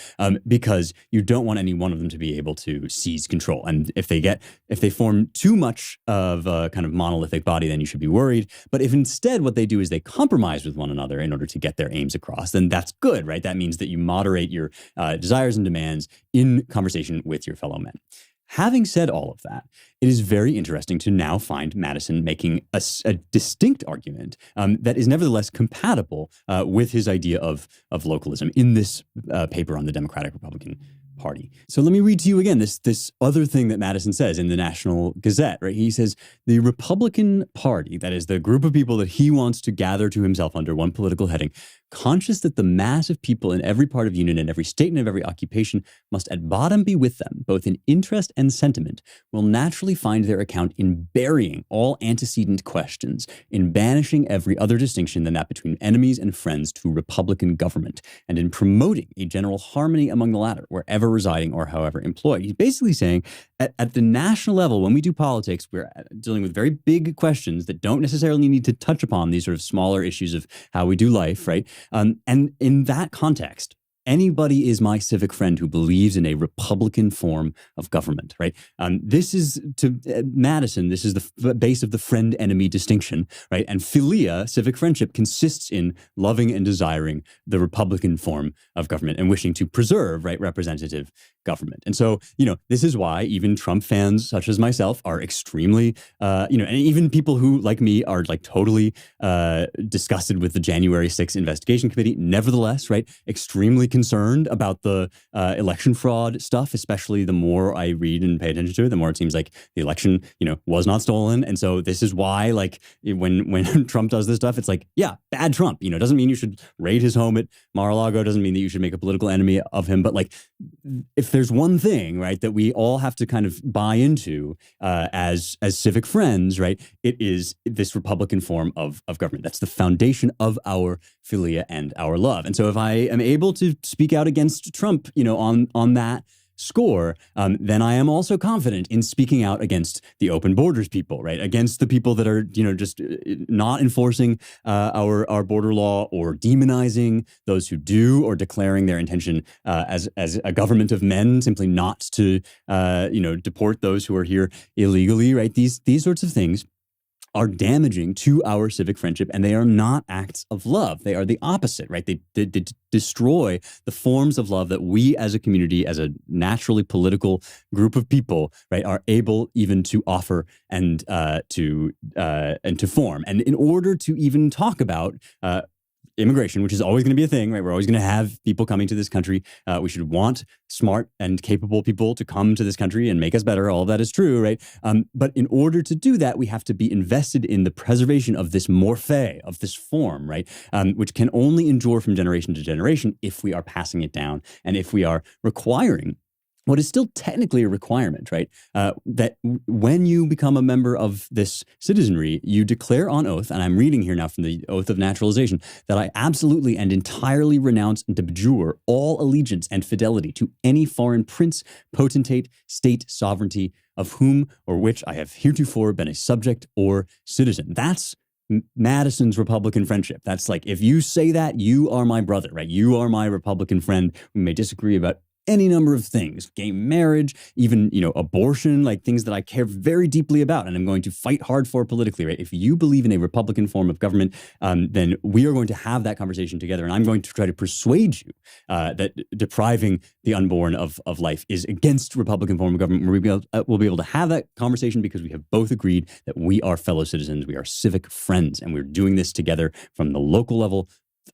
because you don't want any one of them to be able to seize control. And if they form too much of a kind of monolithic body, then you should be worried. But if instead what they do is they compromise with one another in order to get their aims across, then that's good, right? That means that you moderate your desires and demands in conversation with your fellow men. Having said all of that, it is very interesting to now find Madison making a distinct argument that is nevertheless compatible with his idea of localism in this paper on the Democratic-Republican Party. So let me read to you again this other thing that Madison says in the National Gazette, right? He says, the Republican Party, that is the group of people that he wants to gather to himself under one political heading, conscious that the mass of people in every part of union and every state and of every occupation must at bottom be with them, both in interest and sentiment, will naturally find their account in burying all antecedent questions, in banishing every other distinction than that between enemies and friends to Republican government, and in promoting a general harmony among the latter, wherever residing or however employed. He's basically saying at the national level, when we do politics, we're dealing with very big questions that don't necessarily need to touch upon these sort of smaller issues of how we do life, right? And in that context, anybody is my civic friend who believes in a Republican form of government, right? This is, to Madison, this is the base of the friend-enemy distinction, right? And philia, civic friendship, consists in loving and desiring the Republican form of government and wishing to preserve, right, representative government. And so, this is why even Trump fans such as myself are extremely, and even people who, like me, are like totally disgusted with the January 6th investigation committee, nevertheless, right, extremely concerned about the election fraud stuff, especially the more I read and pay attention to it, the more it seems like the election, was not stolen. And so this is why, like, when Trump does this stuff, it's like, yeah, bad Trump, doesn't mean you should raid his home at Mar-a-Lago, doesn't mean that you should make a political enemy of him. But like, if there's one thing, right, that we all have to kind of buy into as civic friends, right, it is this Republican form of government. That's the foundation of our philia and our love. And so if I am able to speak out against Trump, on that score, then I am also confident in speaking out against the open borders people, right? Against the people that are, just not enforcing our border law, or demonizing those who do, or declaring their intention as a government of men, simply not to, deport those who are here illegally, right? These sorts of things are damaging to our civic friendship, and they are not acts of love. They are the opposite, right? They destroy the forms of love that we as a community, as a naturally political group of people, right, are able even to offer and to form. And in order to even talk about immigration, which is always going to be a thing, right? We're always going to have people coming to this country. We should want smart and capable people to come to this country and make us better. All of that is true, right? But in order to do that, we have to be invested in the preservation of this morphe, of this form, right? Which can only endure from generation to generation if we are passing it down, and if we are requiring what is still technically a requirement, right? That when you become a member of this citizenry, you declare on oath, and I'm reading here now from the Oath of Naturalization, that I absolutely and entirely renounce and abjure all allegiance and fidelity to any foreign prince, potentate, state, sovereignty, of whom or which I have heretofore been a subject or citizen. That's Madison's Republican friendship. That's like, if you say that, you are my brother, right? You are my Republican friend. We may disagree about any number of things, gay marriage, even, abortion, like things that I care very deeply about and I'm going to fight hard for politically, right? If you believe in a Republican form of government, then we are going to have that conversation together. And I'm going to try to persuade you that depriving the unborn of life is against Republican form of government. We'll be able to have that conversation because we have both agreed that we are fellow citizens, we are civic friends, and we're doing this together from the local level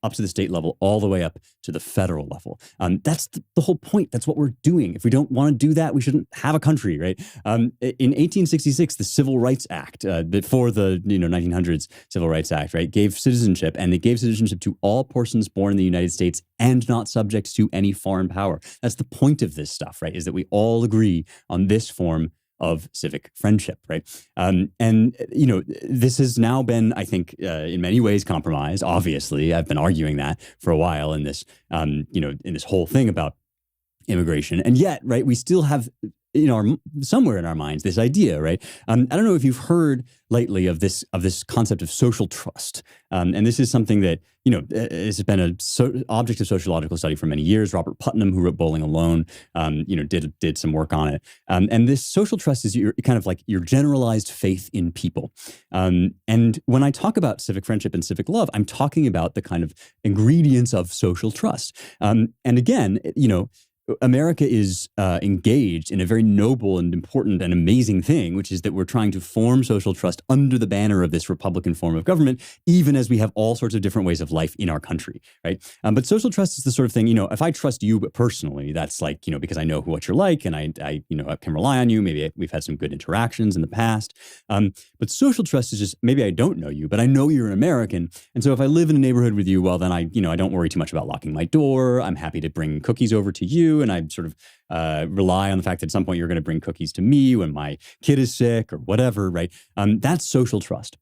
up to the state level, all the way up to the federal level. That's the whole point. That's what we're doing. If we don't want to do that, we shouldn't have a country, right? In 1866, the Civil Rights Act, before the 1900s Civil Rights Act, right, gave citizenship, and it gave citizenship to all persons born in the United States and not subject to any foreign power. That's the point of this stuff, right? Is that we all agree on this form of civic friendship, right? This has now been, I think, in many ways compromised. Obviously, I've been arguing that for a while in this, in this whole thing about immigration, and yet, right, we still have, somewhere in our minds, this idea, right? I don't know if you've heard lately of this concept of social trust, and this is something that has been an object of sociological study for many years. Robert Putnam, who wrote Bowling Alone, did some work on it. And this social trust is your kind of like your generalized faith in people. And when I talk about civic friendship and civic love, I'm talking about the kind of ingredients of social trust. And again, America is engaged in a very noble and important and amazing thing, which is that we're trying to form social trust under the banner of this Republican form of government, even as we have all sorts of different ways of life in our country, right? But social trust is the sort of thing, if I trust you personally, that's like, because I know what you're like and I can rely on you. Maybe we've had some good interactions in the past. But social trust is just, maybe I don't know you, but I know you're an American. And so if I live in a neighborhood with you, well, then I don't worry too much about locking my door. I'm happy to bring cookies over to you. And I sort of rely on the fact that at some point you're going to bring cookies to me when my kid is sick or whatever, right? That's social trust.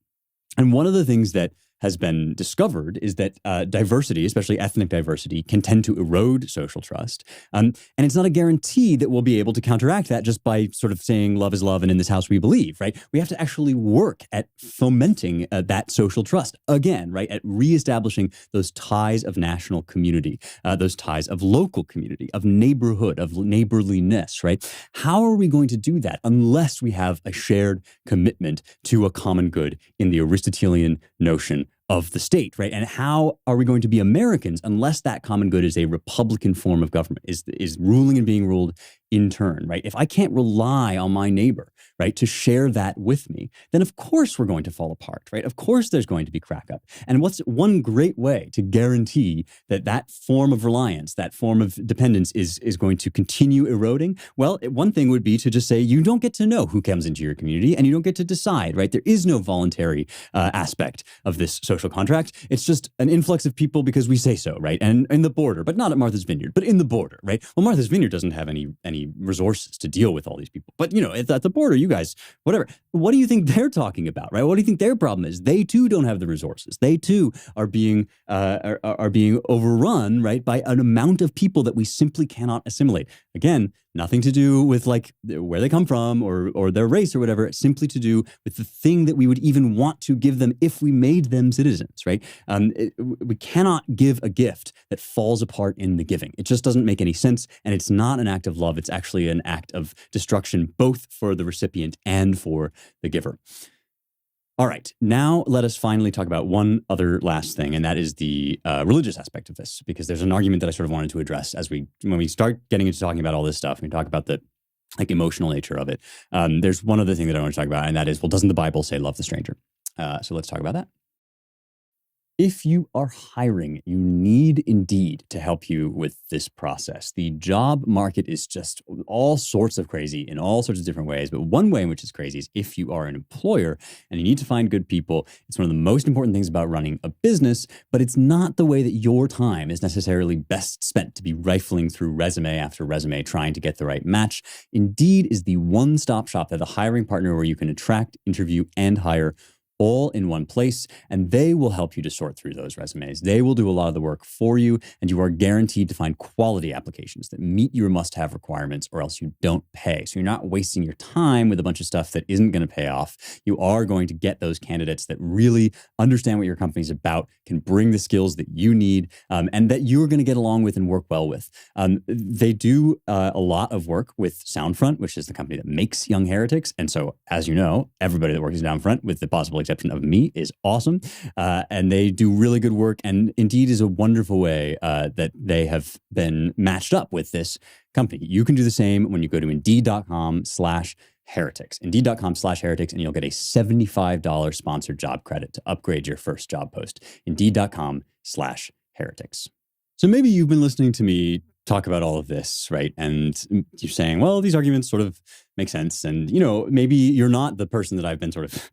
And one of the things that has been discovered is that diversity, especially ethnic diversity, can tend to erode social trust. And it's not a guarantee that we'll be able to counteract that just by sort of saying love is love and in this house we believe, right? We have to actually work at fomenting that social trust again, right? At reestablishing those ties of national community, those ties of local community, of neighborhood, of neighborliness, right? How are we going to do that unless we have a shared commitment to a common good in the Aristotelian notion of the state, right? And how are we going to be Americans unless that common good is a Republican form of government, is ruling and being ruled in turn, right? If I can't rely on my neighbor right, to share that with me, then of course we're going to fall apart, right? Of course there's going to be crack up. And what's one great way to guarantee that that form of reliance, that form of dependence is going to continue eroding? Well, one thing would be to just say, you don't get to know who comes into your community and you don't get to decide, right? There is no voluntary aspect of this social contract. It's just an influx of people because we say so, right? And in the border, but not at Martha's Vineyard, but in the border, right? Well, Martha's Vineyard doesn't have any resources to deal with all these people. But, at the border, you guys, whatever. What do you think they're talking about, right? What do you think their problem is? They too don't have the resources. They too are being overrun, right, by an amount of people that we simply cannot assimilate. Again, nothing to do with like where they come from or their race or whatever. It's simply to do with the thing that we would even want to give them if we made them citizens, right? We cannot give a gift that falls apart in the giving. It just doesn't make any sense, and it's not an act of love. It's actually an act of destruction, both for the recipient and for the giver. All right, now let us finally talk about one other last thing, and that is the religious aspect of this, because there's an argument that I sort of wanted to address when we start getting into talking about all this stuff, and we talk about the emotional nature of it. There's one other thing that I want to talk about, and that is, well, doesn't the Bible say love the stranger? So let's talk about that. If you are hiring, you need Indeed to help you with this process. The job market is just all sorts of crazy in all sorts of different ways. But one way in which it's crazy is if you are an employer and you need to find good people. It's one of the most important things about running a business, but it's not the way that your time is necessarily best spent to be rifling through resume after resume trying to get the right match. Indeed is the one-stop shop, that the hiring partner where you can attract, interview, and hire all in one place, and they will help you to sort through those resumes. They will do a lot of the work for you, and you are guaranteed to find quality applications that meet your must-have requirements, or else you don't pay. So you're not wasting your time with a bunch of stuff that isn't going to pay off. You are going to get those candidates that really understand what your company's about, can bring the skills that you need, and that you're going to get along with and work well with. They do a lot of work with Soundfront, which is the company that makes Young Heretics. And so, as you know, everybody that works at Soundfront, with the possible exception of me, is awesome. And they do really good work. And Indeed is a wonderful way that they have been matched up with this company. You can do the same when you go to Indeed.com/heretics. Indeed.com/heretics, and you'll get a $75 sponsored job credit to upgrade your first job post. Indeed.com/heretics. So maybe you've been listening to me talk about all of this, right? And you're saying, well, these arguments sort of make sense. And, maybe you're not the person that I've been sort of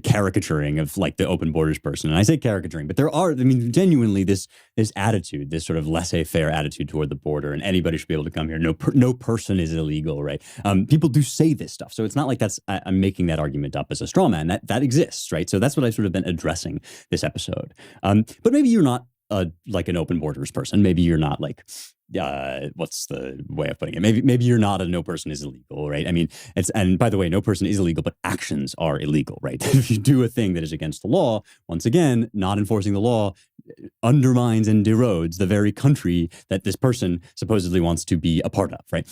caricaturing of, like, the open borders person. And I say caricaturing, but there are, genuinely this attitude, this sort of laissez-faire attitude toward the border, and anybody should be able to come here. No person is illegal, right? People do say this stuff. So it's not like I'm making that argument up as a straw man. That exists, right? So that's what I've sort of been addressing this episode. But maybe you're not like an open borders person. Maybe you're not like, what's the way of putting it? Maybe you're not a no person is illegal, right? And by the way, no person is illegal, but actions are illegal, right? If you do a thing that is against the law, once again, not enforcing the law undermines and erodes the very country that this person supposedly wants to be a part of, right?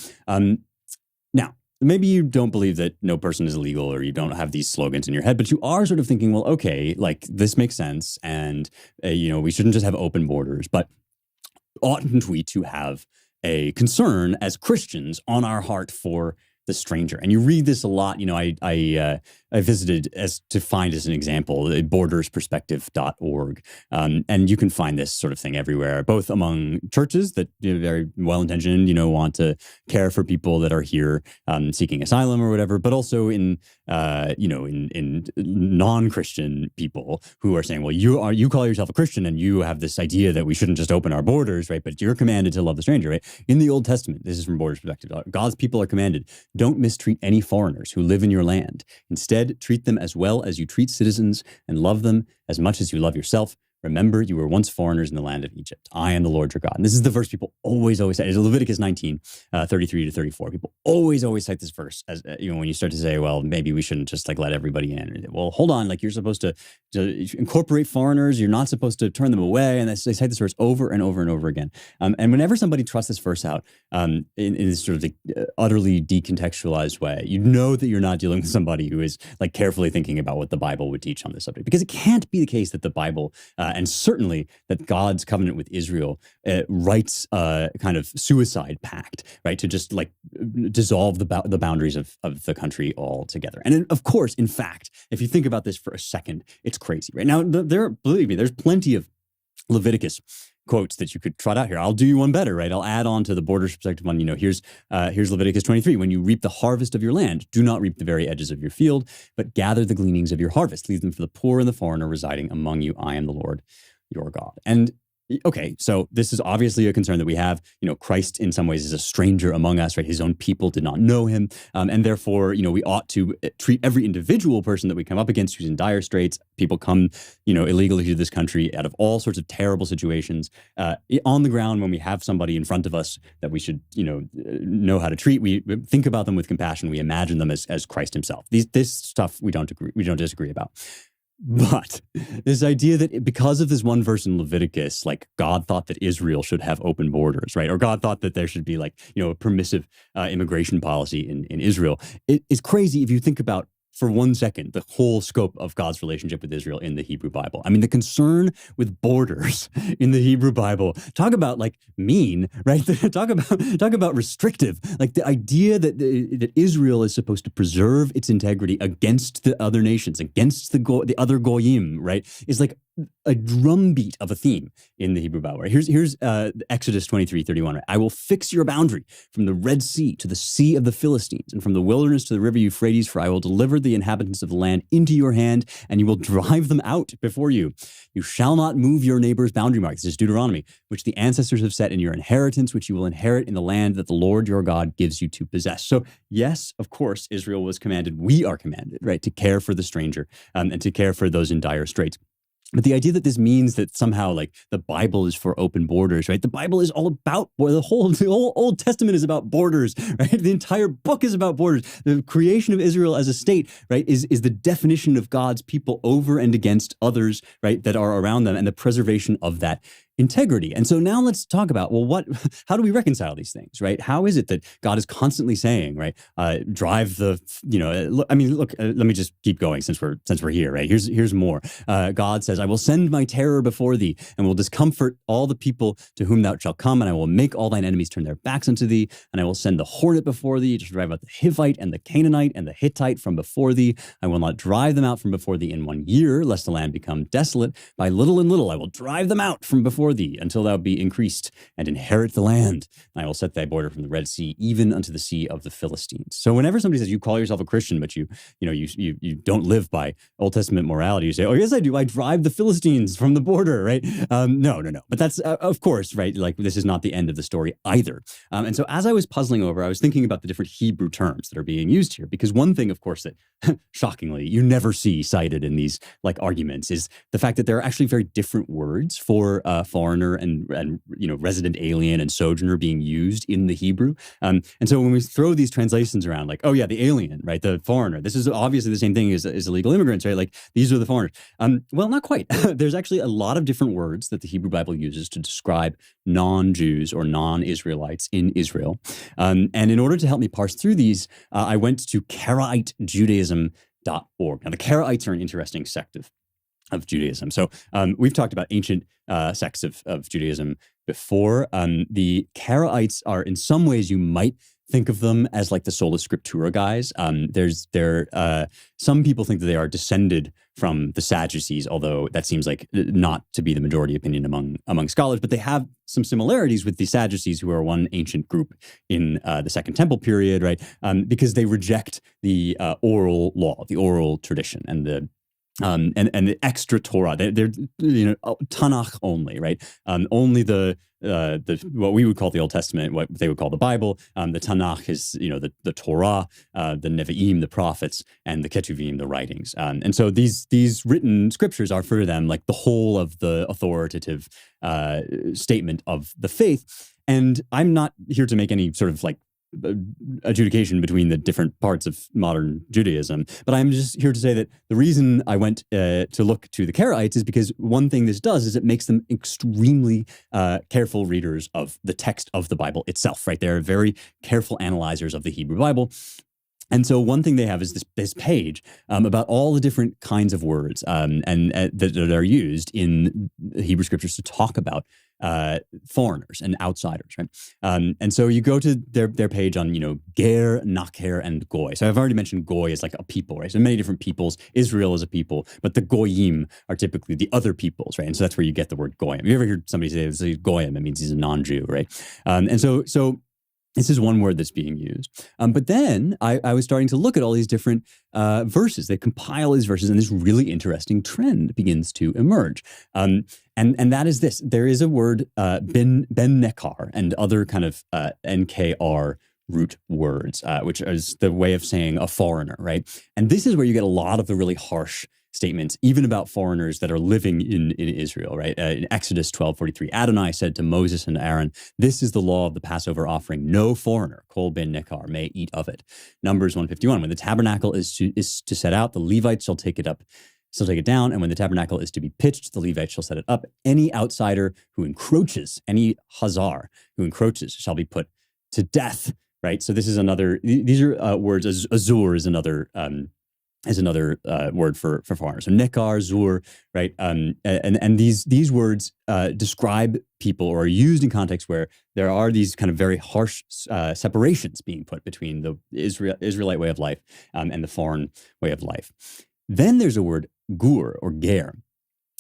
Now, maybe you don't believe that no person is illegal, or you don't have these slogans in your head, but you are sort of thinking, well, okay, like, this makes sense. And, we shouldn't just have open borders, but oughtn't we to have a concern as Christians on our heart for the stranger? And you read this a lot. I visited to find as an example bordersperspective.org. And you can find this sort of thing everywhere, both among churches that very well-intentioned, want to care for people that are here seeking asylum or whatever, but also in non-Christian people who are saying, well, you call yourself a Christian and you have this idea that we shouldn't just open our borders, right? But you're commanded to love the stranger, right? In the Old Testament, this is from Borders Perspective, God's people are commanded, don't mistreat any foreigners who live in your land. Instead, treat them as well as you treat citizens, and love them as much as you love yourself. Remember, you were once foreigners in the land of Egypt. I am the Lord your God. And this is the verse people always say. It's Leviticus 19, 33 to 34. People always cite this verse as, when you start to say, well, maybe we shouldn't just let everybody in. Well, hold on. Like, you're supposed to incorporate foreigners. You're not supposed to turn them away. And they cite this verse over and over and over again. And whenever somebody trusts this verse out in this sort of utterly decontextualized way, you know that you're not dealing with somebody who is, like, carefully thinking about what the Bible would teach on this subject. Because it can't be the case that the Bible and certainly that God's covenant with Israel writes a kind of suicide pact, right, to just like dissolve the boundaries of the country altogether. And of course, in fact, if you think about this for a second, it's crazy, right? Now, believe me, there's plenty of Leviticus quotes that you could trot out here. I'll do you one better, right? I'll add on to the borders perspective one. Here's Leviticus 23. When you reap the harvest of your land, do not reap the very edges of your field, but gather the gleanings of your harvest. Leave them for the poor and the foreigner residing among you. I am the Lord your God. And okay, so this is obviously a concern that we have. Christ in some ways is a stranger among us, right? His own people did not know him. And therefore, we ought to treat every individual person that we come up against who's in dire straits. People come, illegally to this country out of all sorts of terrible situations. On the ground, when we have somebody in front of us that we should, know how to treat, we think about them with compassion. We imagine them as Christ himself. This stuff we don't disagree about. But this idea that because of this one verse in Leviticus, like God thought that Israel should have open borders, right? Or God thought that there should be like, a permissive immigration policy in Israel. It is crazy if you think about for 1 second the whole scope of God's relationship with Israel in the Hebrew Bible. I mean, the concern with borders in the Hebrew Bible, talk about like mean, right? talk about restrictive. Like the idea that Israel is supposed to preserve its integrity against the other nations, against the other goyim, right, is like a drumbeat of a theme in the Hebrew Bible. Right? Here's Exodus 23:31. Right? I will fix your boundary from the Red Sea to the Sea of the Philistines, and from the wilderness to the river Euphrates, for I will deliver the inhabitants of the land into your hand, and you will drive them out before you. You shall not move your neighbor's boundary mark. This is Deuteronomy, which the ancestors have set in your inheritance, which you will inherit in the land that the Lord your God gives you to possess. So yes, of course, Israel was commanded, we are commanded, right, to care for the stranger and to care for those in dire straits. But the idea that this means that somehow like the Bible is for open borders, right? The Bible is all about, the whole Old Testament is about borders, right? The entire book is about borders. The creation of Israel as a state, right, is the definition of God's people over and against others, right, that are around them, and the preservation of that integrity. And so now let's talk about, well, how do we reconcile these things, right? How is it that God is constantly saying, right, drive the, let me just keep going since we're here, right? Here's more. God says, I will send my terror before thee and will discomfort all the people to whom thou shalt come, and I will make all thine enemies turn their backs unto thee, and I will send the hornet before thee to drive out the Hivite and the Canaanite and the Hittite from before thee. I will not drive them out from before thee in 1 year, lest the land become desolate. By little and little I will drive them out from before thee until thou be increased and inherit the land. And I will set thy border from the Red Sea even unto the sea of the Philistines. So whenever somebody says you call yourself a Christian, but you don't live by Old Testament morality, you say, oh yes I do. I drive the Philistines from the border, right? No. But that's of course, right? Like this is not the end of the story either. And so as I was puzzling over, I was thinking about the different Hebrew terms that are being used here, because one thing, of course, that shockingly you never see cited in these like arguments is the fact that there are actually very different words for foreigner and resident alien and sojourner being used in the Hebrew. And so when we throw these translations around, like, oh yeah, the alien, right, the foreigner, this is obviously the same thing as illegal immigrants, right? Like these are the foreigners. Well, not quite. There's actually a lot of different words that the Hebrew Bible uses to describe non-Jews or non-Israelites in Israel. And in order to help me parse through these, I went to KaraiteJudaism.org. Now, the Karaites are an interesting sect of Judaism. So we've talked about ancient sects of Judaism before. The Karaites are, in some ways, you might think of them as like the sola scriptura guys. Some people think that they are descended from the Sadducees, although that seems like not to be the majority opinion among scholars. But they have some similarities with the Sadducees, who are one ancient group in the Second Temple period, right? Because they reject the oral law, the oral tradition, and the extra Torah. They're Tanakh only, right? Only the what we would call the Old Testament, what they would call the Bible. The Tanakh is the Torah, the Nevi'im, the prophets, and the Ketuvim, the writings. And so these written scriptures are for them like the whole of the authoritative statement of the faith. And I'm not here to make any sort of like adjudication between the different parts of modern Judaism. But I'm just here to say that the reason I went to look to the Karaites is because one thing this does is it makes them extremely careful readers of the text of the Bible itself, right? They're very careful analyzers of the Hebrew Bible. And so one thing they have is this page about all the different kinds of words that are used in the Hebrew scriptures to talk about foreigners and outsiders, right? And so you go to their page on, ger, nakher, and goy. So I've already mentioned goy is like a people, right? So many different peoples. Israel is a people, but the goyim are typically the other peoples, right? And so that's where you get the word goyim. Have you ever heard somebody say it's a goyim? It means he's a non-Jew, right? And so this is one word that's being used. But then I was starting to look at all these different verses. They compile these verses, and this really interesting trend begins to emerge. And that is this. There is a word, ben nekar, and other kind of nkr root words, which is the way of saying a foreigner, right? And this is where you get a lot of the really harsh statements, even about foreigners that are living in Israel, right? In Exodus 12:43, Adonai said to Moses and Aaron, "This is the law of the Passover offering. No foreigner, kol ben nekar, may eat of it." Numbers 151, when the tabernacle is to set out, the Levites shall take it down, and when the tabernacle is to be pitched, the Levites shall set it up. Any outsider who encroaches, any hazar who encroaches, shall be put to death, right? So this is another, these are words, azur is another word for foreigners. So nekar, zur, right? And these words describe people or are used in contexts where there are these kind of very harsh separations being put between the Israelite way of life and the foreign way of life. Then there's a word gur or ger.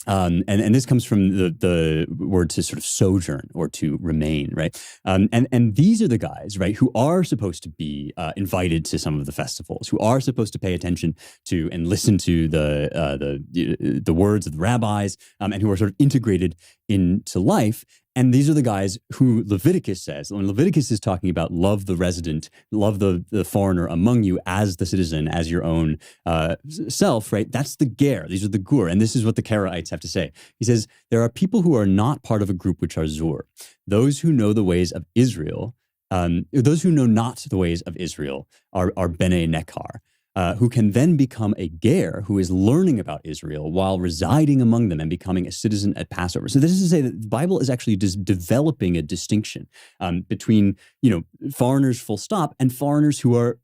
And this comes from the word to sort of sojourn or to remain, right? And these are the guys, right, who are supposed to be invited to some of the festivals, who are supposed to pay attention to and listen to the words of the rabbis, and who are sort of integrated into life. And these are the guys who Leviticus says, when Leviticus is talking about love the resident, love the foreigner among you as the citizen, as your own self, right? That's the ger. These are the gur. And this is what the Karaites have to say. He says, there are people who are not part of a group which are zur. Those who know the ways of Israel, those who know not the ways of Israel are bene nekar. Who can then become a ger who is learning about Israel while residing among them and becoming a citizen at Passover. So this is to say that the Bible is actually just developing a distinction between, foreigners full stop and foreigners who are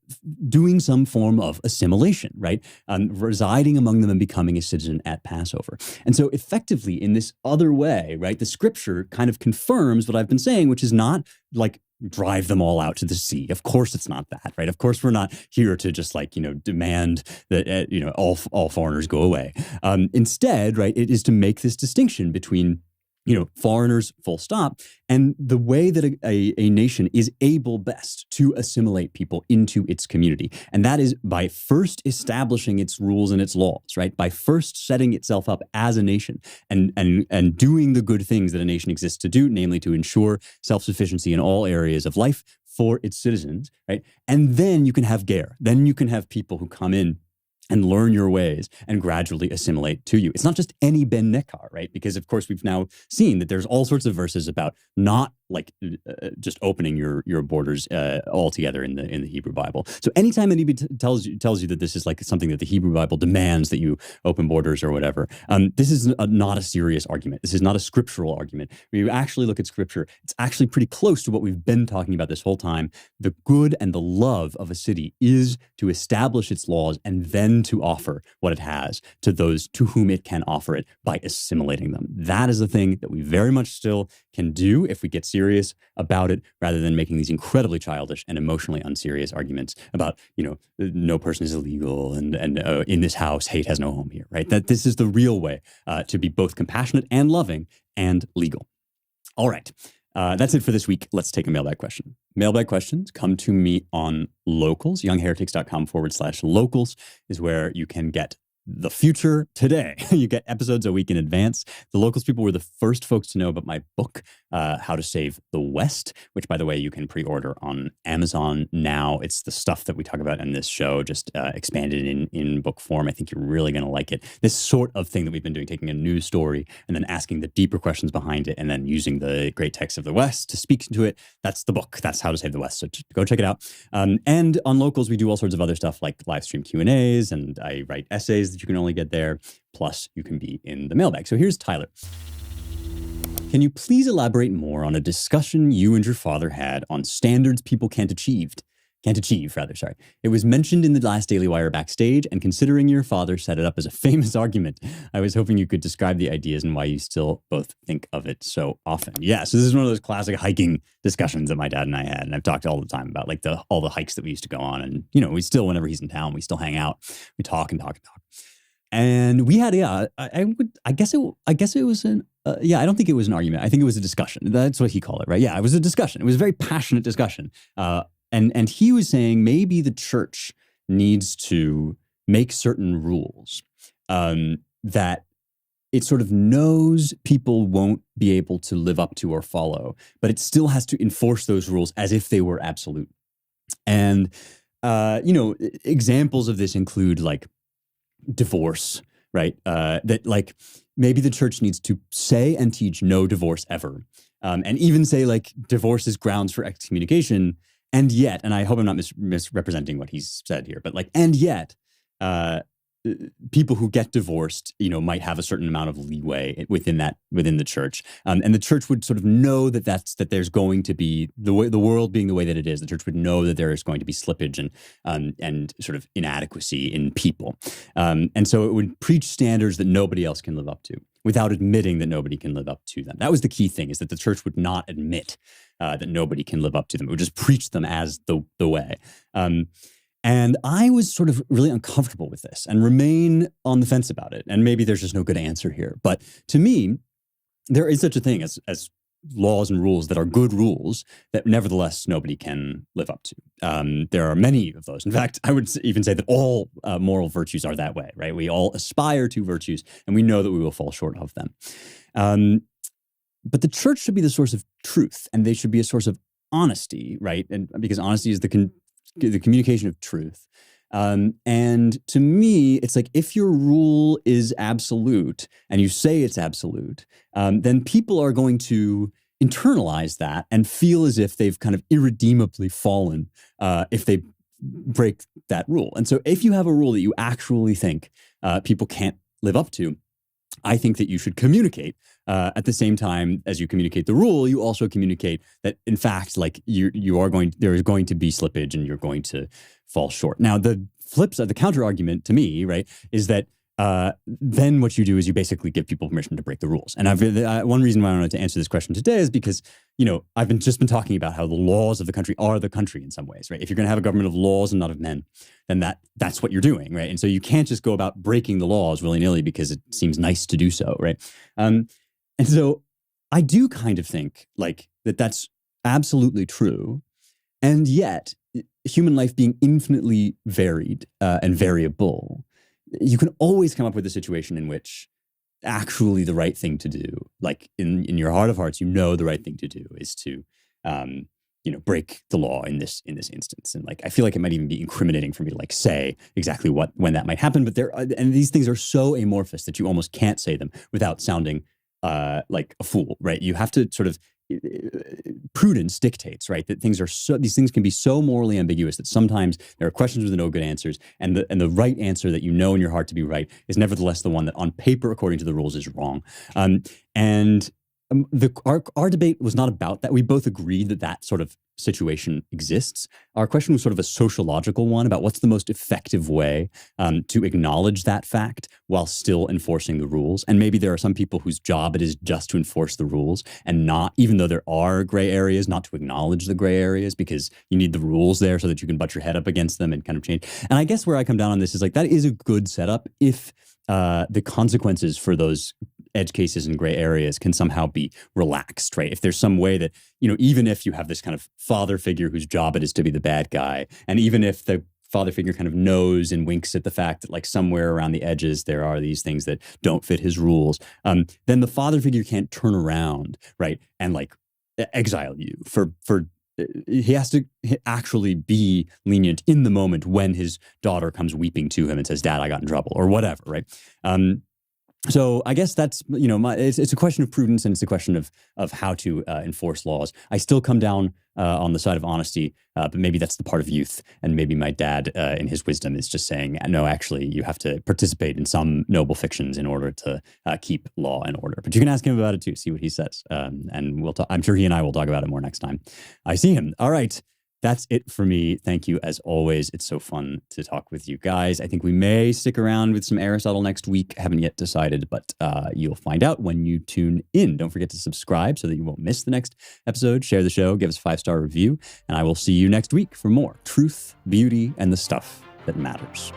doing some form of assimilation, right? Residing among them and becoming a citizen at Passover. And so effectively in this other way, right, the scripture kind of confirms what I've been saying, which is not like drive them all out to the sea. Of course it's not that, right? Of course we're not here to just demand that, all foreigners go away. Instead, right, it is to make this distinction between foreigners full stop, and the way that a nation is able best to assimilate people into its community. And that is by first establishing its rules and its laws, right? By first setting itself up as a nation and doing the good things that a nation exists to do, namely to ensure self-sufficiency in all areas of life for its citizens, right? And then you can have ger. Then you can have people who come in and learn your ways and gradually assimilate to you. It's not just any ben nekar, right? Because of course we've now seen that there's all sorts of verses about not just opening your borders altogether in the Hebrew Bible. So anytime anybody tells you that this is like something that the Hebrew Bible demands that you open borders or whatever, this is not a serious argument. This is not a scriptural argument. When you actually look at scripture, it's actually pretty close to what we've been talking about this whole time. The good and the love of a city is to establish its laws and then to offer what it has to those to whom it can offer it by assimilating them. That is the thing that we very much still can do if we get serious about it, rather than making these incredibly childish and emotionally unserious arguments about, no person is illegal and in this house, hate has no home here, right? That this is the real way to be both compassionate and loving and legal. All right. That's it for this week. Let's take a mailbag question. Mailbag questions come to me on Locals. youngheretics.com/locals is where you can get the future today. You get episodes a week in advance. The Locals people were the first folks to know about my book, How to Save the West, which, by the way, you can pre-order on Amazon now. It's the stuff that we talk about in this show, just expanded in book form. I think you're really going to like it. This sort of thing that we've been doing, taking a news story and then asking the deeper questions behind it and then using the great text of the West to speak to it. That's the book. That's How to Save the West. So go check it out. And on Locals, we do all sorts of other stuff like live stream Q&As, and I write essays that you can only get there. Plus, you can be in the mailbag. So here's Tyler. Can you please elaborate more on a discussion you and your father had on standards people can't achieve? can't achieve, rather, sorry. It was mentioned in the last Daily Wire backstage, and considering your father set it up as a famous argument, I was hoping you could describe the ideas and why you still both think of it so often. Yeah, so this is one of those classic hiking discussions that my dad and I had, and I've talked all the time about like all the hikes that we used to go on, and we still, whenever he's in town, we still hang out, we talk and talk and talk. And we had, I guess it was I don't think it was an argument. I think it was a discussion. That's what he called it, right? Yeah, it was a discussion. It was a very passionate discussion. And he was saying maybe the church needs to make certain rules that it sort of knows people won't be able to live up to or follow, but it still has to enforce those rules as if they were absolute. And, examples of this include like divorce, right? That like maybe the church needs to say and teach no divorce ever. And even say like divorce is grounds for excommunication. And yet, and I hope I'm not misrepresenting what he's said here, but like, and yet, people who get divorced, might have a certain amount of leeway within the church, and the church would sort of know that there's going to be the world being the way that it is. The church would know that there is going to be slippage and sort of inadequacy in people, and so it would preach standards that nobody else can live up to, without admitting that nobody can live up to them. That was the key thing: is that the church would not admit that nobody can live up to them. It would just preach them as the way. And I was sort of really uncomfortable with this and remain on the fence about it. And maybe there's just no good answer here. But to me, there is such a thing as laws and rules that are good rules that nevertheless nobody can live up to. There are many of those. In fact, I would even say that all moral virtues are that way, right? We all aspire to virtues and we know that we will fall short of them. But the church should be the source of truth, and they should be a source of honesty, right? And because honesty is the communication of truth. And to me, it's like if your rule is absolute and you say it's absolute, then people are going to internalize that and feel as if they've kind of irredeemably fallen if they break that rule. And so if you have a rule that you actually think people can't live up to, I think that you should communicate. At the same time as you communicate the rule, you also communicate that, in fact, like there is going to be slippage and you're going to fall short. Now, the flip side, the counter argument to me, right, is that then what you do is you basically give people permission to break the rules. And one reason why I wanted to answer this question today is because, I've just been talking about how the laws of the country are the country in some ways, right? If you're going to have a government of laws and not of men, then that's what you're doing, right? And so you can't just go about breaking the laws willy-nilly because it seems nice to do so, right? And so I do kind of think like that's absolutely true. And yet, human life being infinitely varied and variable, you can always come up with a situation in which actually the right thing to do, like in your heart of hearts, the right thing to do is to, break the law in this instance. And like, I feel like it might even be incriminating for me to like say exactly when that might happen. But and these things are so amorphous that you almost can't say them without sounding like a fool, right? You have to sort of prudence dictates, right, that these things can be so morally ambiguous that sometimes there are questions with no good answers, and the right answer that you know in your heart to be right is nevertheless the one that on paper, according to the rules, is wrong. Our debate was not about that. We both agreed that sort of situation exists. Our question was sort of a sociological one about what's the most effective way to acknowledge that fact while still enforcing the rules. And maybe there are some people whose job it is just to enforce the rules and not, even though there are gray areas, not to acknowledge the gray areas because you need the rules there so that you can butt your head up against them and kind of change. And I guess where I come down on this is like, that is a good setup if the consequences for those edge cases and gray areas can somehow be relaxed, right? If there's some way that, even if you have this kind of father figure whose job it is to be the bad guy, and even if the father figure kind of knows and winks at the fact that like somewhere around the edges there are these things that don't fit his rules, then the father figure can't turn around, right, and like exile you for he has to actually be lenient in the moment when his daughter comes weeping to him and says, "Dad, I got in trouble," or whatever, right? So I guess that's, it's a question of prudence, and it's a question of how to enforce laws. I still come down on the side of honesty, but maybe that's the part of youth. And maybe my dad, in his wisdom, is just saying, no, actually, you have to participate in some noble fictions in order to keep law and order. But you can ask him about it too, see what he says. And we'll talk. I'm sure he and I will talk about it more next time I see him. All right. that's it for me. Thank you as always. It's so fun to talk with you guys. I think we may stick around with some Aristotle next week. Haven't yet decided, but you'll find out when you tune in. Don't forget to subscribe so that you won't miss the next episode. Share the show, give us a 5-star review, and I will see you next week for more truth, beauty, and the stuff that matters.